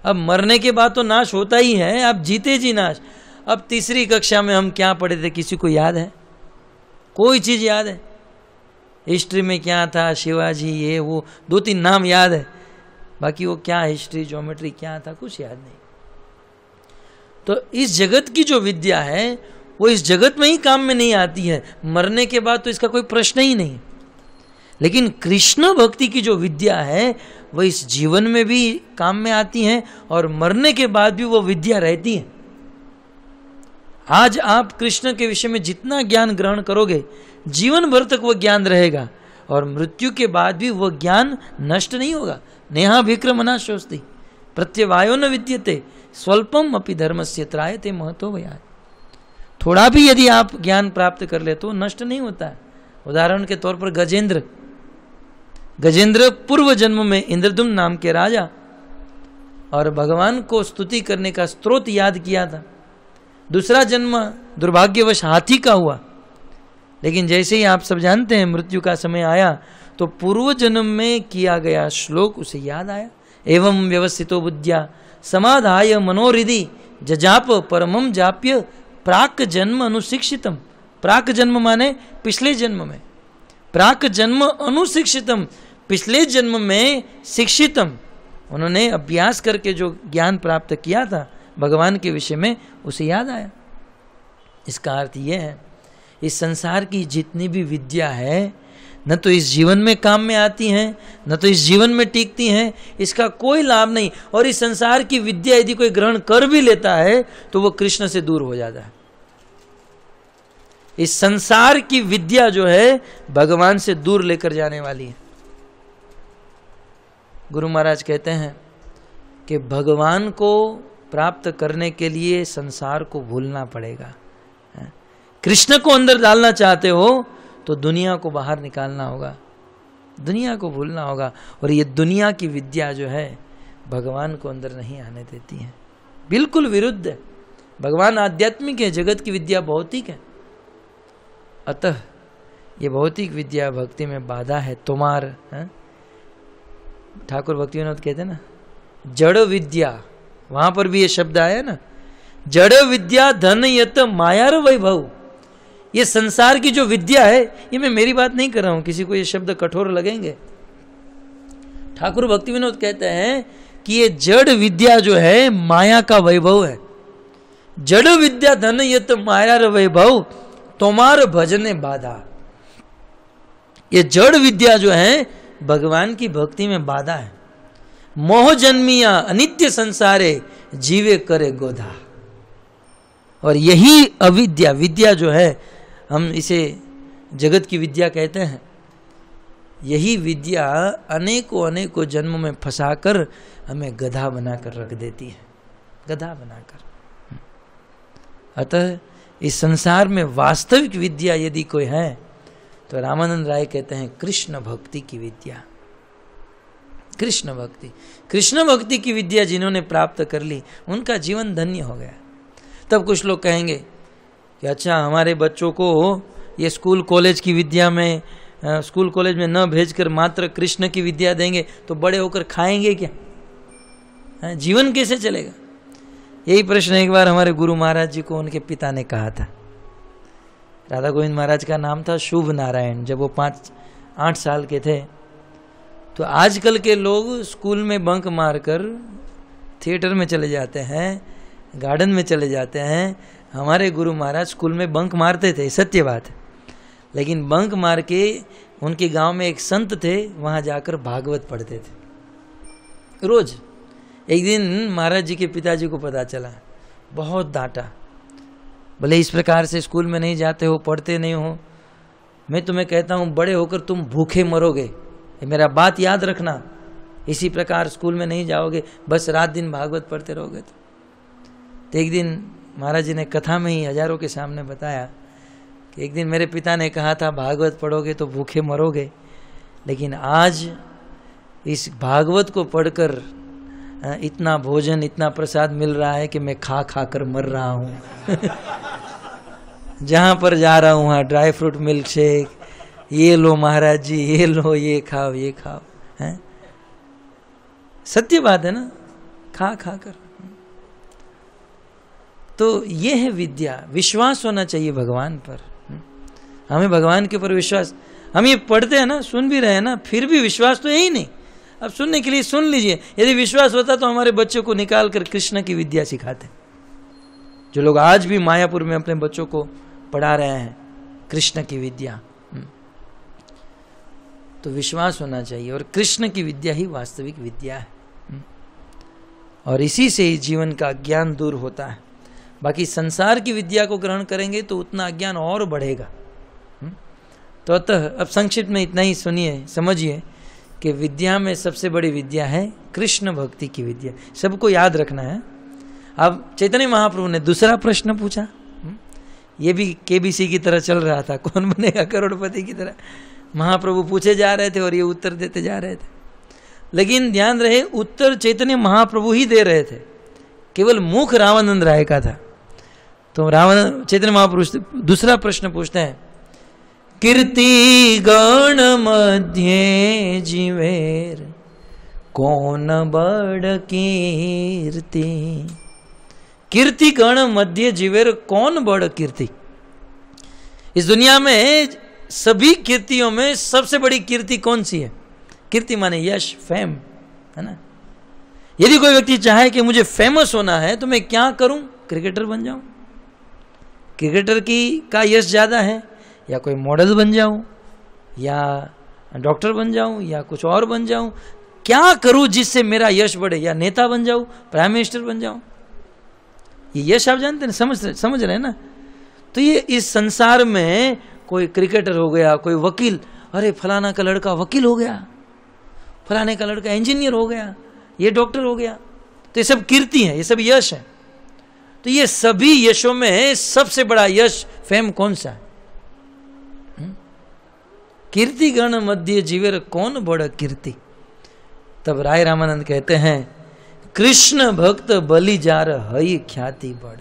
अब मरने के बाद तो नाश होता ही है, आप जीते जी नाश। अब तीसरी कक्षा में हम क्या पढ़े थे, किसी को याद है? कोई चीज याद है? हिस्ट्री में क्या था, शिवाजी, ये वो 2-3 नाम याद है, बाकी वो क्या हिस्ट्री ज्योमेट्री क्या था कुछ याद नहीं। तो इस जगत की जो विद्या है वो इस जगत में ही काम में नहीं आती है, मरने के बाद तो इसका कोई प्रश्न ही नहीं। लेकिन कृष्ण भक्ति की जो विद्या है वो इस जीवन में भी काम में आती है और मरने के बाद भी वो विद्या रहती है। आज आप कृष्ण के विषय में जितना ज्ञान ग्रहण करोगे जीवन भर तक वो ज्ञान रहेगा और मृत्यु के बाद भी वो ज्ञान नष्ट नहीं होगा। नेहा विक्रमना शोस्ति प्रत्यवायो न विद्यते स्वल्पम अपि धर्मस्य त्रायते महतो भयात्। थोड़ा भी यदि आप ज्ञान प्राप्त कर ले तो नष्ट नहीं होता है। उदाहरण के तौर पर गजेंद्र पूर्व जन्म में इंद्रदुम्न नाम के राजा और भगवान को स्तुति करने का स्रोत याद किया था। दूसरा जन्म दुर्भाग्यवश हाथी का हुआ, लेकिन जैसे ही आप सब जानते हैं मृत्यु का समय आया तो पूर्व जन्म में किया गया श्लोक उसे याद आया। एवं व्यवस्थितो बुद्ध्या समाधाय मनोहृदि जजाप परमम जाप्य प्राक जन्म अनुशिक्षितम। प्राक जन्म माने पिछले जन्म में, प्राक जन्म अनुशिक्षितम, पिछले जन्म में शिक्षितम। उन्होंने अभ्यास करके जो ज्ञान प्राप्त किया था भगवान के विषय में उसे याद आया। इसका अर्थ यह है इस संसार की जितनी भी विद्या है न तो इस जीवन में काम में आती हैं न तो इस जीवन में टिकती हैं, इसका कोई लाभ नहीं। और इस संसार की विद्या यदि कोई ग्रहण कर भी लेता है तो वो कृष्ण से दूर हो जाता है। इस संसार की विद्या जो है भगवान से दूर लेकर जाने वाली है। गुरु महाराज कहते हैं कि भगवान को प्राप्त करने के लिए संसार को भूलना पड़ेगा। कृष्ण को अंदर डालना चाहते हो तो दुनिया को बाहर निकालना होगा, दुनिया को भूलना होगा। और ये दुनिया की विद्या जो है भगवान को अंदर नहीं आने देती है, बिल्कुल विरुद्ध है। भगवान आध्यात्मिक है, जगत की विद्या भौतिक है। अतः ये भौतिक विद्या भक्ति में बाधा है। तुम्हार ठाकुर भक्ति विनोद कहते हैं ना जड़ विद्या, वहां पर भी ये शब्द आया ना, जड़ विद्या धन यत मायार वैभव। ये संसार की जो विद्या है, ये मैं मेरी बात नहीं कर रहा हूं, किसी को ये शब्द कठोर लगेंगे। ठाकुर भक्ति विनोद कहते हैं कि ये जड़ विद्या जो है माया का वैभव है। जड़ विद्या धन यत मायार वैभव तोमार भजने बाधा। ये जड़ विद्या जो है भगवान की भक्ति में बाधा है। मोह जन्मिया अनित्य संसारे जीवे करे गोधा। और यही अविद्या विद्या जो है, हम इसे जगत की विद्या कहते हैं, यही विद्या अनेकों जन्मों में फंसाकर हमें गधा बनाकर रख देती है, गधा बनाकर। अतः इस संसार में वास्तविक विद्या यदि कोई है तो रामानंद राय कहते हैं कृष्ण भक्ति की विद्या। कृष्ण भक्ति, कृष्ण भक्ति की विद्या जिन्होंने प्राप्त कर ली उनका जीवन धन्य हो गया। तब कुछ लोग कहेंगे कि अच्छा हमारे बच्चों को ये स्कूल कॉलेज की विद्या में, स्कूल कॉलेज में न भेजकर मात्र कृष्ण की विद्या देंगे तो बड़े होकर खाएंगे क्या, जीवन कैसे चलेगा? यही प्रश्न एक बार हमारे गुरु महाराज जी को उनके पिता ने कहा था। राधा गोविंद महाराज का नाम था शुभ नारायण। जब वो 5-8 साल के थे तो आजकल के लोग स्कूल में बंक मारकर थिएटर में चले जाते हैं, गार्डन में चले जाते हैं। हमारे गुरु महाराज स्कूल में बंक मारते थे, सत्य बात है, लेकिन बंक मार के उनके गांव में एक संत थे, वहां जाकर भागवत पढ़ते थे रोज। एक दिन महाराज जी के पिताजी को पता चला, बहुत डांटा, बोले इस प्रकार से स्कूल में नहीं जाते हो, पढ़ते नहीं हो, मैं तुम्हें कहता हूं बड़े होकर तुम भूखे मरोगे, मेरा बात याद रखना, इसी प्रकार स्कूल में नहीं जाओगे, बस रात दिन भागवत पढ़ते रहोगे। तो एक दिन महाराज जी ने कथा में ही हजारों के सामने बताया कि एक दिन मेरे पिता ने कहा था भागवत पढ़ोगे तो भूखे मरोगे, लेकिन आज इस भागवत को पढ़कर इतना भोजन, इतना प्रसाद मिल रहा है कि मैं खा खा कर मर रहा हूँ। जहाँ पर जा रहा हूँ वहाँ ड्राई फ्रूट मिल्क शेक, ये लो महाराज जी, ये लो, ये खाओ, ये खाओ, हैं? सत्य बात है ना, खा खा कर। तो ये है विद्या। विश्वास होना चाहिए भगवान पर, हमें भगवान के ऊपर विश्वास। हम ये पढ़ते हैं ना, सुन भी रहे हैं ना, फिर भी विश्वास तो है ही नहीं। अब सुनने के लिए सुन लीजिए, यदि विश्वास होता तो हमारे बच्चों को निकाल कर कृष्ण की विद्या सिखाते। जो लोग आज भी मायापुर में अपने बच्चों को पढ़ा रहे हैं कृष्ण की विद्या, तो विश्वास होना चाहिए। और कृष्ण की विद्या ही वास्तविक विद्या है, और इसी से ही जीवन का ज्ञान दूर होता है। बाकी संसार की विद्या को ग्रहण करेंगे तो उतना अज्ञान और बढ़ेगा। तो अतः अब संक्षिप्त में इतना ही सुनिए, समझिए कि विद्या में सबसे बड़ी विद्या है कृष्ण भक्ति की विद्या। सबको याद रखना है। अब चैतन्य महाप्रभु ने दूसरा प्रश्न पूछा, ये भी केबीसी की तरह चल रहा था, कौन बनेगा करोड़पति की तरह। महाप्रभु पूछे जा रहे थे और ये उत्तर देते जा रहे थे, लेकिन ध्यान रहे उत्तर चैतन्य महाप्रभु ही दे रहे थे, केवल मुख रामानंद राय का था। तो चैतन्य महाप्रभु दूसरा प्रश्न पूछते हैं, कीर्ति गण मध्य जीवेर कौन बड़ कीर्ति। कीर्ति गण मध्य जीवेर कौन बड़ कीर्ति। इस दुनिया में सभी कीर्तियों में सबसे बड़ी कीर्ति कौन सी है? कीर्ति माने यश, फेम, है ना। यदि कोई व्यक्ति चाहे कि मुझे फेमस होना है तो मैं क्या करूं? क्रिकेटर बन जाऊं। क्रिकेटर का यश ज्यादा है, या कोई मॉडल बन जाऊं, या डॉक्टर बन जाऊं, या कुछ और बन जाऊं। क्या करूं जिससे मेरा यश बढ़े? या नेता बन जाऊं, प्राइम मिनिस्टर बन जाऊं। ये यश आप जानते हैं, समझ रहे हैं ना। तो ये इस संसार में कोई क्रिकेटर हो गया, कोई वकील, अरे फलाना का लड़का वकील हो गया, फलाने का लड़का इंजीनियर हो गया, ये डॉक्टर हो गया, तो ये सब कीर्ति है, ये सब यश है। तो ये सभी यशों में सबसे बड़ा यश, फेम कौन सा है? कीर्ति गण मध्य जीवेर कौन बड़ कीर्ति। तब राय रामानंद कहते हैं, कृष्ण भक्त बलि जार हई ख्याति बड़।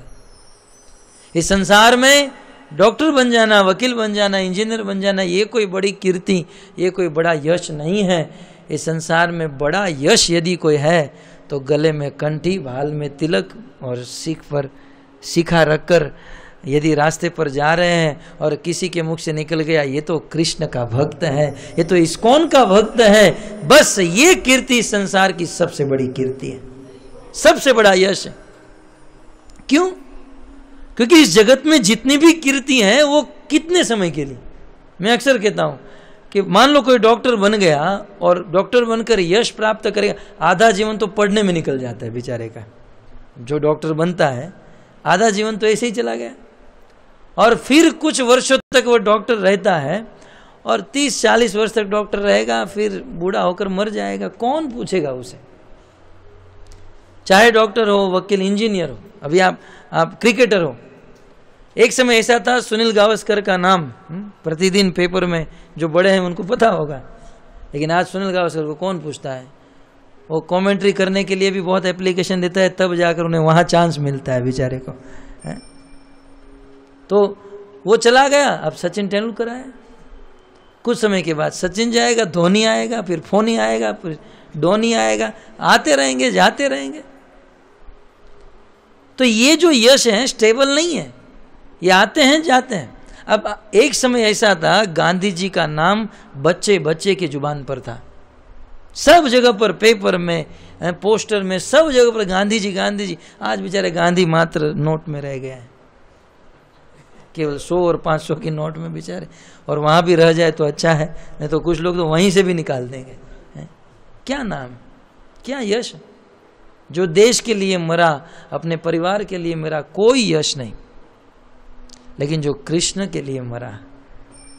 इस संसार में डॉक्टर बन जाना, वकील बन जाना, इंजीनियर बन जाना, ये कोई बड़ी कीर्ति, ये कोई बड़ा यश नहीं है। इस संसार में बड़ा यश यदि कोई है तो गले में कंठी, भाल में तिलक और सीख पर शिखा रखकर यदि रास्ते पर जा रहे हैं और किसी के मुख से निकल गया ये तो कृष्ण का भक्त है, ये तो इस्कॉन का भक्त है, बस ये कीर्ति संसार की सबसे बड़ी कीर्ति है, सबसे बड़ा यश है। क्यों? क्योंकि इस जगत में जितनी भी कीर्ति हैं वो कितने समय के लिए। मैं अक्सर कहता हूं कि मान लो कोई डॉक्टर बन गया और डॉक्टर बनकर यश प्राप्त करेगा, आधा जीवन तो पढ़ने में निकल जाता है बेचारे का। जो डॉक्टर बनता है आधा जीवन तो ऐसे ही चला गया, और फिर कुछ वर्षों तक वो डॉक्टर रहता है और 30-40 वर्ष तक डॉक्टर रहेगा, फिर बूढ़ा होकर मर जाएगा। कौन पूछेगा उसे? चाहे डॉक्टर हो, वकील, इंजीनियर हो, अभी आप क्रिकेटर हो। एक समय ऐसा था, सुनील गावस्कर का नाम प्रतिदिन पेपर में जो बड़े हैं उनको पता होगा, लेकिन आज सुनील गावस्कर को कौन पूछता है? वो कमेंट्री करने के लिए भी बहुत एप्लीकेशन देता है, तब जाकर उन्हें वहां चांस मिलता है बेचारे को, है? तो वो चला गया, अब सचिन तेंदुलकर आया। कुछ समय के बाद सचिन जाएगा, धोनी आएगा, फिर फोनी आएगा, फिर डोनी आएगा, आते रहेंगे जाते रहेंगे। तो ये जो यश है स्टेबल नहीं है, ये आते हैं जाते हैं। अब एक समय ऐसा था, गांधी जी का नाम बच्चे बच्चे की जुबान पर था, सब जगह पर, पेपर में, पोस्टर में, सब जगह पर गांधी जी गांधी जी। आज बेचारे गांधी मात्र नोट में रह गए हैं, केवल 100 और 500 की नोट में बेचारे, और वहां भी रह जाए तो अच्छा है, नहीं तो कुछ लोग तो वहीं से भी निकाल देंगे। क्या नाम, क्या यश? जो देश के लिए मरा, अपने परिवार के लिए मरा, कोई यश नहीं। लेकिन जो कृष्ण के लिए मरा,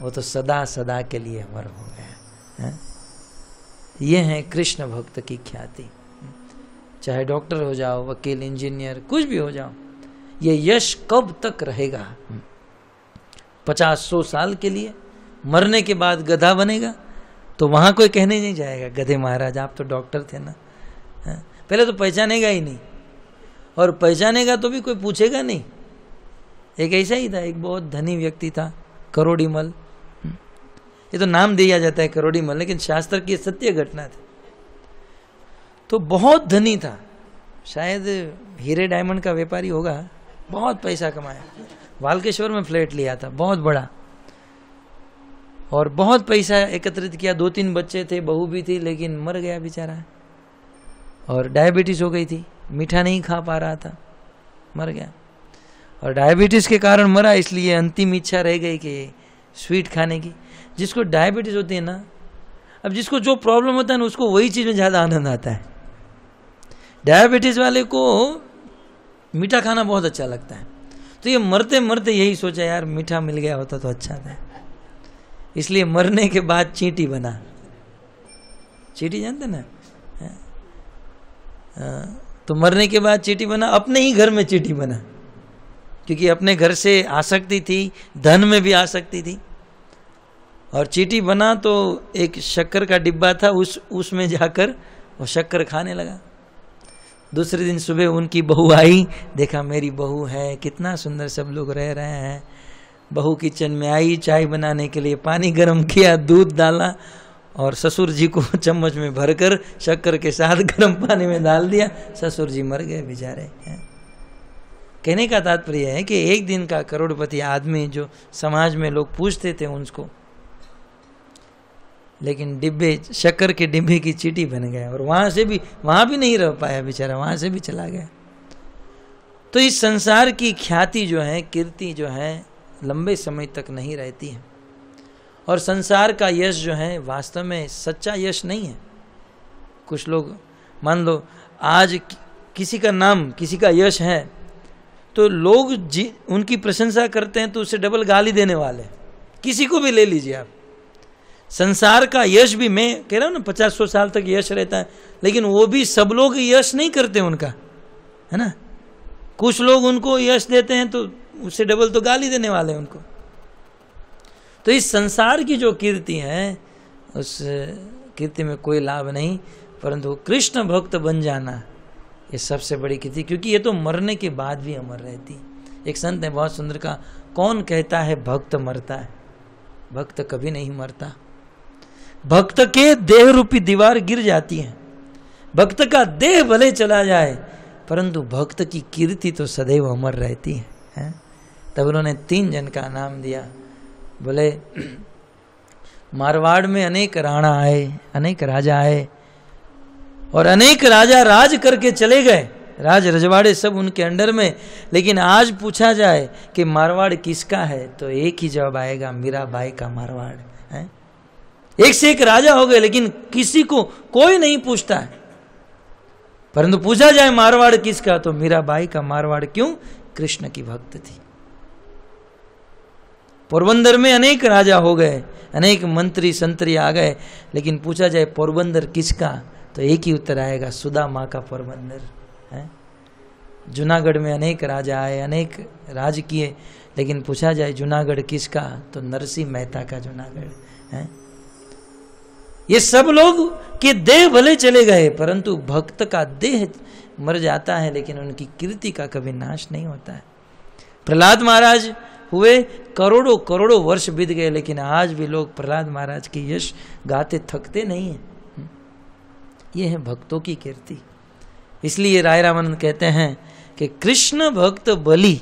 वो तो सदा सदा के लिए अमर हो गया। ये है कृष्ण भक्त की ख्याति। चाहे डॉक्टर हो जाओ, वकील, इंजीनियर, कुछ भी हो जाओ, ये यश कब तक रहेगा? 50-100 साल के लिए, मरने के बाद गधा बनेगा तो वहां कोई कहने नहीं जाएगा, गधे महाराज आप तो डॉक्टर थे ना। पहले तो पहचानेगा ही नहीं, और पहचानेगा तो भी कोई पूछेगा नहीं। एक ऐसा ही था, एक बहुत धनी व्यक्ति था, करोड़ीमल। ये तो नाम दिया जाता है करोड़ीमल, लेकिन शास्त्र की सत्य घटना थी। तो बहुत धनी था, शायद हीरे डायमंड का व्यापारी होगा, बहुत पैसा कमाया, वालकेश्वर में फ्लैट लिया था बहुत बड़ा, और बहुत पैसा एकत्रित किया। 2-3 बच्चे थे, बहू भी थी, लेकिन मर गया बेचारा, और डायबिटीज हो गई थी, मीठा नहीं खा पा रहा था, मर गया। और डायबिटीज के कारण मरा, इसलिए अंतिम इच्छा रह गई कि स्वीट खाने की। जिसको डायबिटीज होती है ना, अब जिसको जो प्रॉब्लम होता है ना, उसको वही चीज में ज्यादा आनंद आता है। डायबिटीज वाले को मीठा खाना बहुत अच्छा लगता है, तो ये मरते मरते यही सोचा, यार मीठा मिल गया होता तो अच्छा था। इसलिए मरने के बाद चींटी बना। चींटी जानते ना? तो मरने के बाद चींटी बना, अपने ही घर में चींटी बना, क्योंकि अपने घर से आसक्ति थी, धन में भी आसक्ति थी। और चींटी बना तो एक शक्कर का डिब्बा था, उसमें जाकर वो शक्कर खाने लगा। दूसरे दिन सुबह उनकी बहू आई, देखा मेरी बहू है, कितना सुंदर सब लोग रह रहे हैं। बहू किचन में आई, चाय बनाने के लिए पानी गर्म किया, दूध डाला, और ससुर जी को चम्मच में भरकर शक्कर के साथ गर्म पानी में डाल दिया। ससुर जी मर गए बेचारे। कहने का तात्पर्य है कि एक दिन का करोड़पति आदमी, जो समाज में लोग पूछते थे उनको, लेकिन डिब्बे, शक्कर के डिब्बे की चींटी बन गया, और वहां भी नहीं रह पाया बेचारा, वहां से भी चला गया। तो इस संसार की ख्याति जो है, कीर्ति जो है, लंबे समय तक नहीं रहती है। और संसार का यश जो है वास्तव में सच्चा यश नहीं है। कुछ लोग, मान लो आज किसी का नाम, किसी का यश है, तो लोग उनकी प्रशंसा करते हैं तो उससे डबल गाली देने वाले। किसी को भी ले लीजिए आप, संसार का यश भी, मैं कह रहा हूं ना 50-100 साल तक यश रहता है, लेकिन वो भी सब लोग यश नहीं करते उनका, है ना। कुछ लोग उनको यश देते हैं तो उससे डबल तो गाली देने वाले हैं उनको। तो इस संसार की जो कीर्ति है, उस कीर्ति में कोई लाभ नहीं, परंतु कृष्ण भक्त बन जाना ये सबसे बड़ी कीर्ति, क्योंकि ये तो मरने के बाद भी अमर रहती। एक संत ने बहुत सुंदर कहा, कौन कहता है भक्त मरता है? भक्त कभी नहीं मरता। भक्त के देह रूपी दीवार गिर जाती है, भक्त का देह भले चला जाए, परंतु भक्त की कीर्ति तो सदैव अमर रहती है। तब उन्होंने 3 जन का नाम दिया। बोले, मारवाड़ में अनेक राणा आए, अनेक राजा आए, और अनेक राजा राज करके चले गए, राज रजवाड़े सब उनके अंडर में। लेकिन आज पूछा जाए कि मारवाड़ किसका है, तो एक ही जवाब आएगा, मीराबाई का मारवाड़ है। एक से एक राजा हो गए, लेकिन किसी को कोई नहीं पूछता है। परंतु पूछा जाए मारवाड़ किसका, तो मीराबाई का मारवाड़। क्यों? कृष्ण की भक्त थी। पोरबंदर में अनेक राजा हो गए, अनेक मंत्री संतरी आ गए, लेकिन पूछा जाए पोरबंदर किसका, तो एक ही उत्तर आएगा, सुदा माँ का पोरबंदर है। जूनागढ़ में अनेक राजा आए, अनेक राज किए, लेकिन पूछा जाए जूनागढ़ किसका, तो नरसिंह मेहता का जूनागढ़ है। ये सब लोग कि देह भले चले गए परंतु भक्त का देह मर जाता है लेकिन उनकी कीर्ति का कभी नाश नहीं होता है। प्रहलाद महाराज हुए, करोड़ों करोड़ों वर्ष बीत गए, लेकिन आज भी लोग प्रहलाद महाराज की यश गाते थकते नहीं है। ये है भक्तों की कीर्ति। इसलिए राय रामानंद कहते हैं कि कृष्ण भक्त बलि,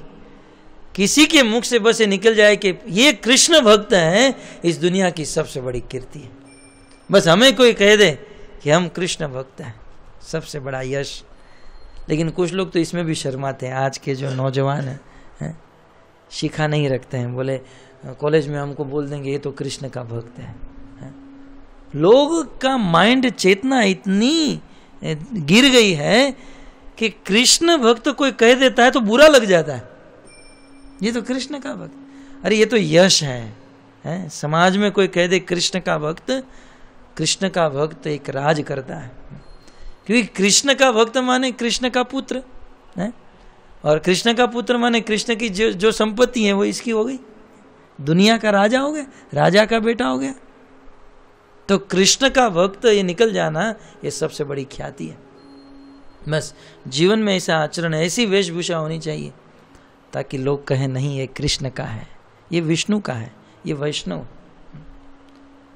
किसी के मुख से बस ये निकल जाए कि ये कृष्ण भक्त हैं, इस दुनिया की सबसे बड़ी कीर्ति है। बस हमें कोई कह दे कि हम कृष्ण भक्त हैं, सबसे बड़ा यश। लेकिन कुछ लोग तो इसमें भी शर्माते हैं। आज के जो नौजवान हैं शिखा नहीं रखते हैं, बोले कॉलेज में हमको बोल देंगे ये तो कृष्ण का भक्त है। लोग का माइंड चेतना इतनी गिर गई है कि कृष्ण भक्त कोई कह देता है तो बुरा लग जाता है, ये तो कृष्ण का भक्त। अरे ये तो यश है? समाज में कोई कह दे कृष्ण का भक्त, कृष्ण का भक्त एक राज करता है, क्योंकि कृष्ण का भक्त माने कृष्ण का पुत्र है, और कृष्ण का पुत्र माने कृष्ण की जो संपत्ति है वो इसकी हो गई, दुनिया का राजा हो गया, राजा का बेटा हो गया। तो कृष्ण का भक्त ये निकल जाना, ये सबसे बड़ी ख्याति है। बस जीवन में ऐसा आचरण, ऐसी वेशभूषा होनी चाहिए ताकि लोग कहें नहीं ये कृष्ण का है, ये विष्णु का है, ये वैष्णव,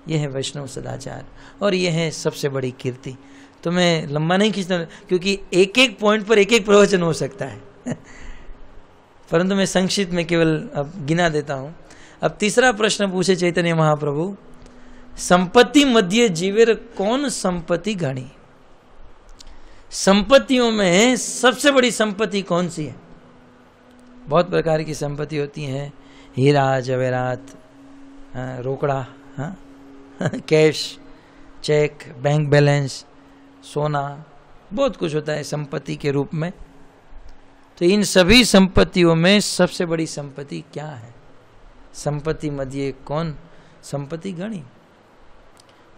ये है वैष्णव सदाचार, और ये है सबसे बड़ी कीर्ति। तो मैं लंबा नहीं खींचता क्योंकि एक एक पॉइंट पर एक एक प्रवचन हो सकता है परंतु मैं संक्षिप्त में केवल अब गिना देता हूं। अब तीसरा प्रश्न पूछे चैतन्य महाप्रभु, संपत्ति मध्य जीवेर कौन संपत्ति गणी? संपत्तियों में सबसे बड़ी संपत्ति कौन सी है? बहुत प्रकार की संपत्ति होती है, हीरा जवेरात, रोकड़ा, कैश, चेक, बैंक बैलेंस, सोना, बहुत कुछ होता है संपत्ति के रूप में। तो इन सभी संपत्तियों में सबसे बड़ी संपत्ति क्या है? संपत्ति मध्य कौन संपत्ति गणी?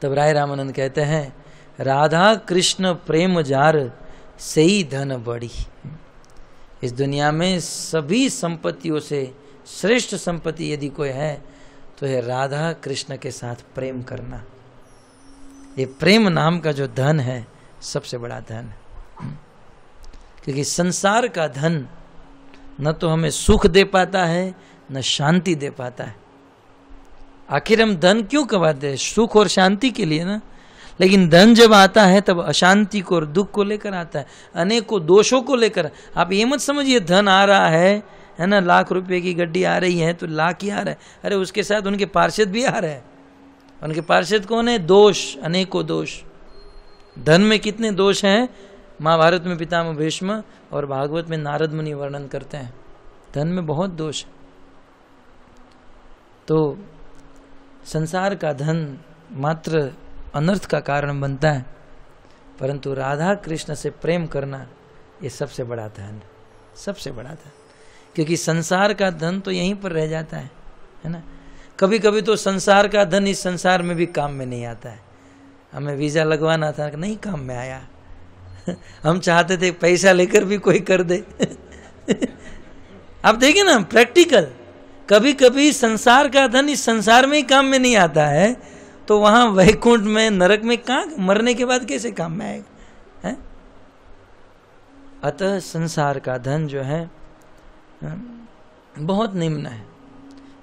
तब राय रामानंद कहते हैं, राधा कृष्ण प्रेम जार सही धन बड़ी। इस दुनिया में सभी संपत्तियों से श्रेष्ठ संपत्ति यदि कोई है तो है राधा कृष्ण के साथ प्रेम करना। ये प्रेम नाम का जो धन है सबसे बड़ा धन, क्योंकि संसार का धन न तो हमें सुख दे पाता है न शांति दे पाता है। आखिर हम धन क्यों कमाते हैं? सुख और शांति के लिए ना। लेकिन धन जब आता है तब अशांति को और दुख को लेकर आता है, अनेकों दोषों को लेकर। आप ये मत समझिए धन आ रहा है ना, लाख रुपए की गड्डी आ रही है तो लाख ही आ रहा है। अरे उसके साथ उनके पार्षद भी आ रहे हैं। उनके पार्षद कौन है? दोष, अनेकों दोष। धन में कितने दोष हैं? महाभारत में पितामह भीष्म और भागवत में नारद मुनि वर्णन करते हैं। धन में बहुत दोष है। तो संसार का धन मात्र अनर्थ का कारण बनता है, परंतु राधा कृष्ण से प्रेम करना ये सबसे बड़ा धन, सबसे बड़ा धन। क्योंकि संसार का धन तो यहीं पर रह जाता है ना। कभी कभी तो संसार का धन इस संसार में भी काम में नहीं आता है। हमें वीजा लगवाना था, नहीं काम में आया। हम चाहते थे पैसा लेकर भी कोई कर दे आप देखिए ना प्रैक्टिकल, कभी कभी संसार का धन इस संसार में ही काम में नहीं आता है, तो वहां वैकुंठ में, नरक में कहाँ मरने के बाद कैसे काम में आएगा? अतः संसार का धन जो है बहुत निम्न है।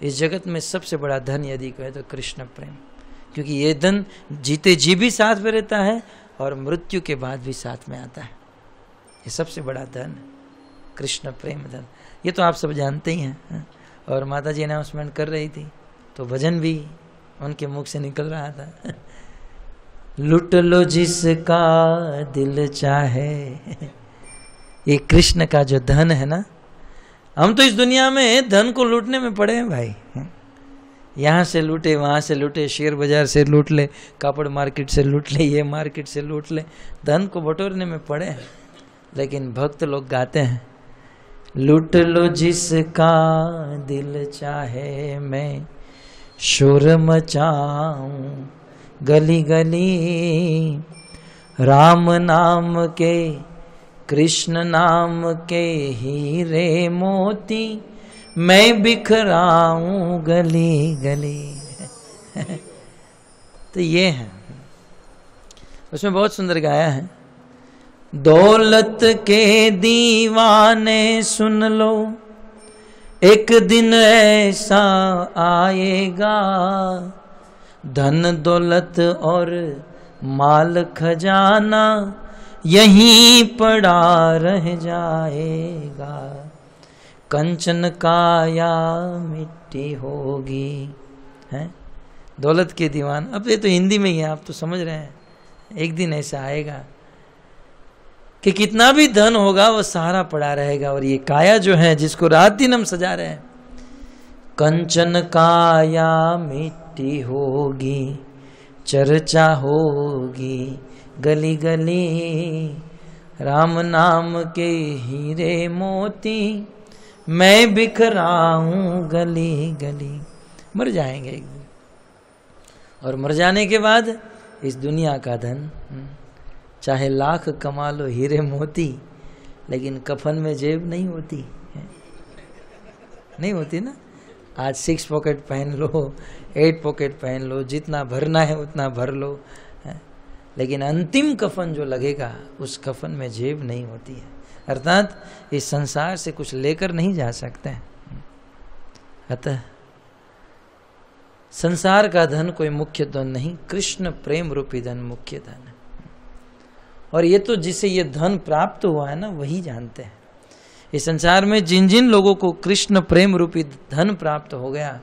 इस जगत में सबसे बड़ा धन यदि कहे तो कृष्ण प्रेम, क्योंकि ये धन जीते जी भी साथ में रहता है और मृत्यु के बाद भी साथ में आता है। ये सबसे बड़ा धन कृष्ण प्रेम धन। ये तो आप सब जानते ही हैं। और माता जी अनाउंसमेंट कर रही थी तो भजन भी उनके मुख से निकल रहा था, लूट लो जिसका दिल चाहे। ये कृष्ण का जो धन है ना, हम तो इस दुनिया में धन को लूटने में पड़े हैं भाई। यहाँ से लूटे, वहाँ से लूटे, शेयर बाजार से लूट ले, कापड़ मार्केट से लूट ले, ये मार्केट से लूट ले, धन को बटोरने में पड़े हैं। लेकिन भक्त लोग गाते हैं, लूट लो जिसका दिल चाहे, मैं शोर मचाऊं गली गली, राम नाम के कृष्ण नाम के हीरे मोती, मैं बिखराऊं गली गली। तो ये है। उसमें बहुत सुंदर गाया है, दौलत के दीवाने सुन लो, एक दिन ऐसा आएगा, धन दौलत और माल खजाना यहीं पड़ा रह जाएगा, कंचन काया मिट्टी होगी। है दौलत के दीवान, अब ये तो हिंदी में ही है, आप तो समझ रहे हैं। एक दिन ऐसा आएगा कि कितना भी धन होगा वो सहारा पड़ा रहेगा, और ये काया जो है जिसको रात दिन हम सजा रहे हैं, कंचन काया मिट्टी होगी, चर्चा होगी गली गली, राम नाम के हीरे मोती मैं बिखराऊं गली गली। मर जाएंगे एक दिन, और मर जाने के बाद इस दुनिया का धन चाहे लाख कमा लो हीरे मोती, लेकिन कफन में जेब नहीं होती है, नहीं होती ना। आज 6 पॉकेट पहन लो, 8 पॉकेट पहन लो, जितना भरना है उतना भर लो है, लेकिन अंतिम कफन जो लगेगा उस कफन में जेब नहीं होती है। अर्थात इस संसार से कुछ लेकर नहीं जा सकते हैं। अतः संसार का धन कोई मुख्य धन नहीं, कृष्ण प्रेम रूपी धन मुख्य धन है। और ये तो जिसे ये धन प्राप्त हुआ है ना वही जानते हैं। इस संसार में जिन जिन लोगों को कृष्ण प्रेम रूपी धन प्राप्त हो गया,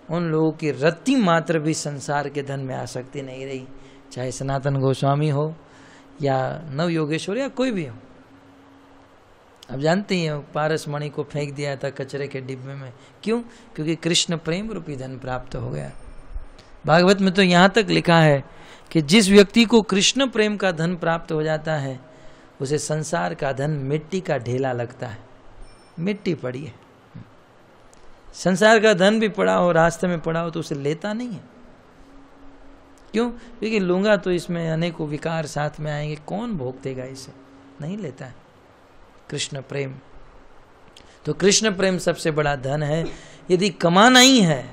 उन लोगों की रत्ती मात्र भी संसार के धन में आसक्ति नहीं रही, चाहे सनातन गोस्वामी हो या नव योगेश्वर या कोई भी हो। अब जानते हैं पारस मणि को फेंक दिया था कचरे के डिब्बे में, क्यों? क्योंकि कृष्ण प्रेम रूपी धन प्राप्त हो गया। भागवत में तो यहाँ तक लिखा है कि जिस व्यक्ति को कृष्ण प्रेम का धन प्राप्त हो जाता है उसे संसार का धन मिट्टी का ढेला लगता है। मिट्टी पड़ी है, संसार का धन भी पड़ा हो, रास्ते में पड़ा हो तो उसे लेता नहीं है। क्यों? क्योंकि लूंगा तो इसमें अनेकों विकार साथ में आएंगे, कौन भोग देगा इसे, नहीं लेता है। कृष्ण प्रेम, तो कृष्ण प्रेम सबसे बड़ा धन है। यदि कमाना ही है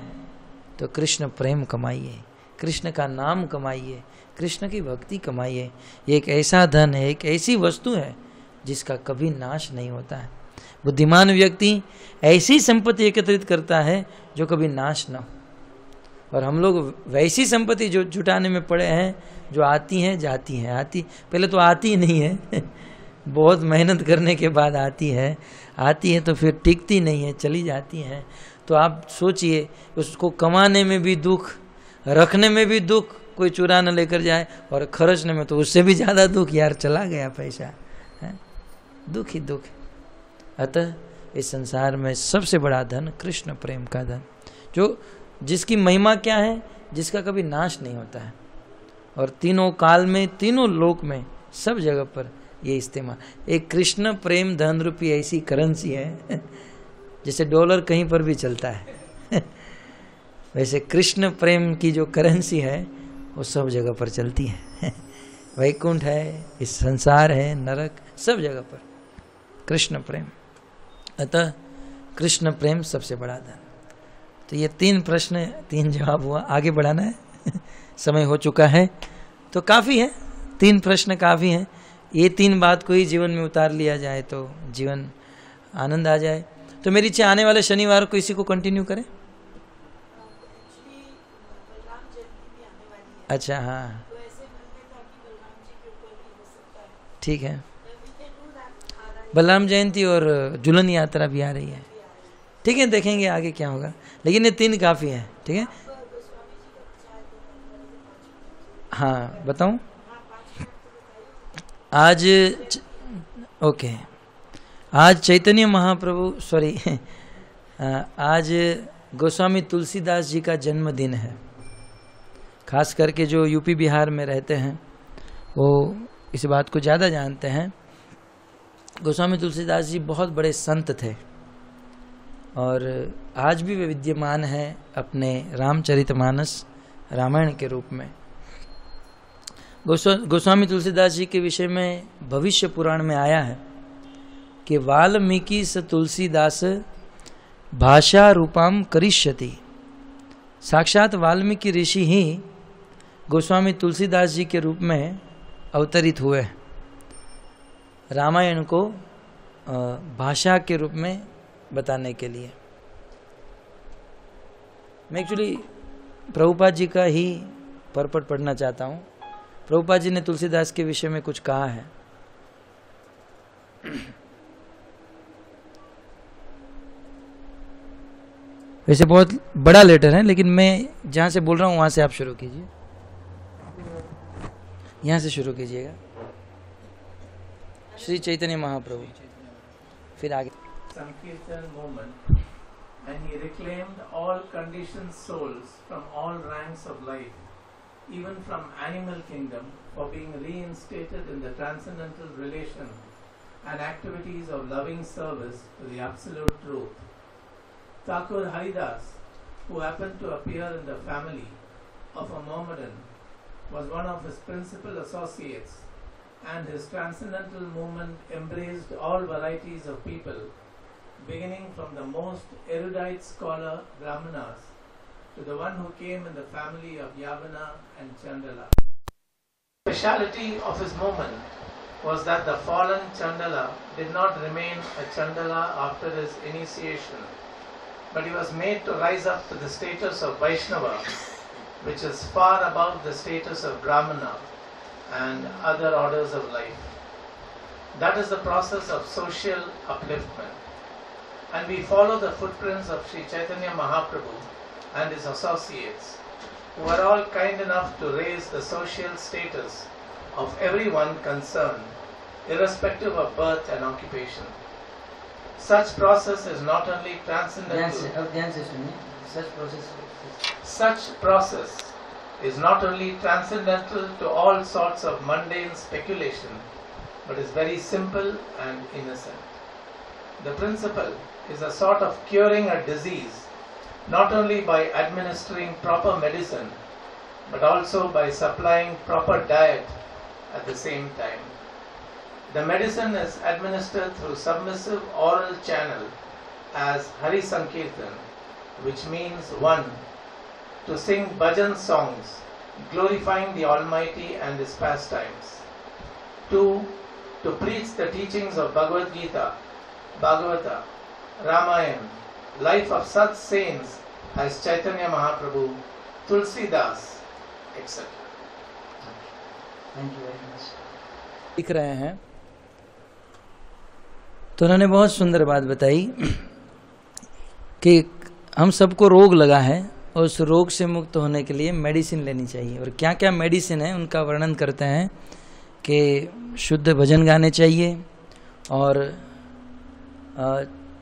तो कृष्ण प्रेम कमाइए, कृष्ण का नाम कमाइए, कृष्ण की भक्ति कमाइए। ये एक ऐसा धन है, एक ऐसी वस्तु है जिसका कभी नाश नहीं होता है। बुद्धिमान व्यक्ति ऐसी संपत्ति एकत्रित करता है जो कभी नाश ना हो, और हम लोग वैसी संपत्ति जो जुटाने में पड़े हैं जो आती हैं जाती हैं, पहले तो आती ही नहीं है बहुत मेहनत करने के बाद आती है तो फिर टिकती नहीं है, चली जाती है। तो आप सोचिए, उसको कमाने में भी दुख, रखने में भी दुख, कोई चुरा न लेकर जाए, और खर्चने में तो उससे भी ज़्यादा दुख, यार चला गया पैसा, है दुख ही दुख। अतः इस संसार में सबसे बड़ा धन कृष्ण प्रेम का धन, जो जिसकी महिमा क्या है, जिसका कभी नाश नहीं होता है, और तीनों काल में, तीनों लोक में, सब जगह पर ये इस्तेमाल। एक कृष्ण प्रेम धन रूपी ऐसी करेंसी है जैसे डॉलर कहीं पर भी चलता है वैसे कृष्ण प्रेम की जो करेंसी है वो सब जगह पर चलती है वैकुंठ है, इस संसार है, नरक, सब जगह पर कृष्ण प्रेम। अतः कृष्ण प्रेम सबसे बड़ा धन। तो ये 3 प्रश्न 3 जवाब हुआ, आगे बढ़ाना है समय हो चुका है तो काफ़ी है, 3 प्रश्न काफ़ी हैं। ये 3 बात को ही जीवन में उतार लिया जाए तो जीवन आनंद आ जाए। तो मेरी इच्छा आने वाले शनिवार को इसी को कंटिन्यू करें। अच्छा, हाँ ठीक है। बलराम जयंती और झूलन यात्रा भी आ रही है, ठीक है, देखेंगे आगे क्या होगा, लेकिन ये 3 काफ़ी है, ठीक है। हाँ बताऊं, आज ओके, आज चैतन्य महाप्रभु आज गोस्वामी तुलसीदास जी का जन्मदिन है। खास करके जो यूपी बिहार में रहते हैं वो इस बात को ज़्यादा जानते हैं। गोस्वामी तुलसीदास जी बहुत बड़े संत थे और आज भी वे विद्यमान हैं अपने रामचरितमानस रामायण के रूप में। गोस्वामी तुलसीदास जी के विषय में भविष्य पुराण में आया है कि वाल्मीकि स तुलसीदास भाषा रूपाम करिष्यति। साक्षात वाल्मीकि ऋषि ही गोस्वामी तुलसीदास जी के रूप में अवतरित हुए रामायण को भाषा के रूप में बताने के लिए। मैं एक्चुअली प्रभुपाद जी का ही परपट पढ़ना चाहता हूँ। प्रभुपाद जी ने तुलसीदास के विषय में कुछ कहा है। वैसे बहुत बड़ा लेटर है, लेकिन मैं जहाँ से बोल रहा हूँ वहाँ से आप शुरू कीजिए, यहाँ से शुरू कीजिएगा। श्री चैतन्य महाप्रभु, फिर आगे। Sankirtan movement, and he reclaimed all conditioned souls from all ranks of life, even from animal kingdom, for being reinstated in the transcendental relation and activities of loving service to the absolute truth. Thakur Haridas, who happened to appear in the family of a Mohammedan, was one of his principal associates, and his transcendental movement embraced all varieties of people, beginning from the most erudite scholar Brahmanas to the one who came in the family of Yavana and Chandala. The speciality of his movement was that the fallen Chandala did not remain a Chandala after his initiation, but he was made to rise up to the status of Vaishnava, which is far above the status of Brahmana and other orders of life. That is the process of social upliftment. And we follow the footprints of Sri Chaitanya Mahaprabhu and his associates, who are all kind enough to raise the social status of everyone concerned, irrespective of birth and occupation. Such process is not only transcendental. Such process is not only transcendental to all sorts of mundane speculation, but is very simple and innocent. The principle is a sort of curing a disease, not only by administering proper medicine, but also by supplying proper diet at the same time. The medicine is administered through submissive oral channel as Hari Sankirtan, which means one, to sing bhajan songs glorifying the Almighty and His pastimes. 2, to preach the teachings of Bhagavad Gita, Bhagavata, Ramayana, life of such saints as Chaitanya Mahaprabhu, Tulsidas, etc. Thank you very much. लिख रहे हैं तो उन्होंने बहुत सुंदर बात बताई कि हम सबको रोग लगा है और उस रोग से मुक्त होने के लिए मेडिसिन लेनी चाहिए। और क्या क्या मेडिसिन है उनका वर्णन करते हैं कि शुद्ध भजन गाने चाहिए और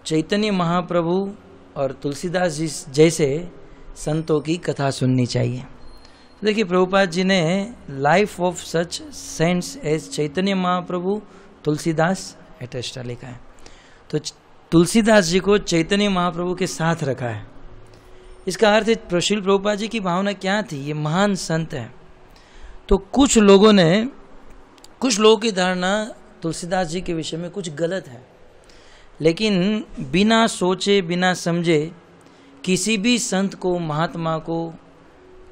चैतन्य महाप्रभु और तुलसीदास जी जैसे संतों की कथा सुननी चाहिए। तो देखिए प्रभुपाद जी ने life of such saints as Chaitanya Mahaprabhu Tulsidas एटेस्टा लिखा है। तो तुलसीदास जी को चैतन्य महाप्रभु के साथ रखा है। इसका अर्थ है श्रील प्रभुपाद जी की भावना क्या थी, ये महान संत है। तो कुछ लोगों की धारणा तुलसीदास जी के विषय में कुछ गलत है, लेकिन बिना सोचे बिना समझे किसी भी संत को महात्मा को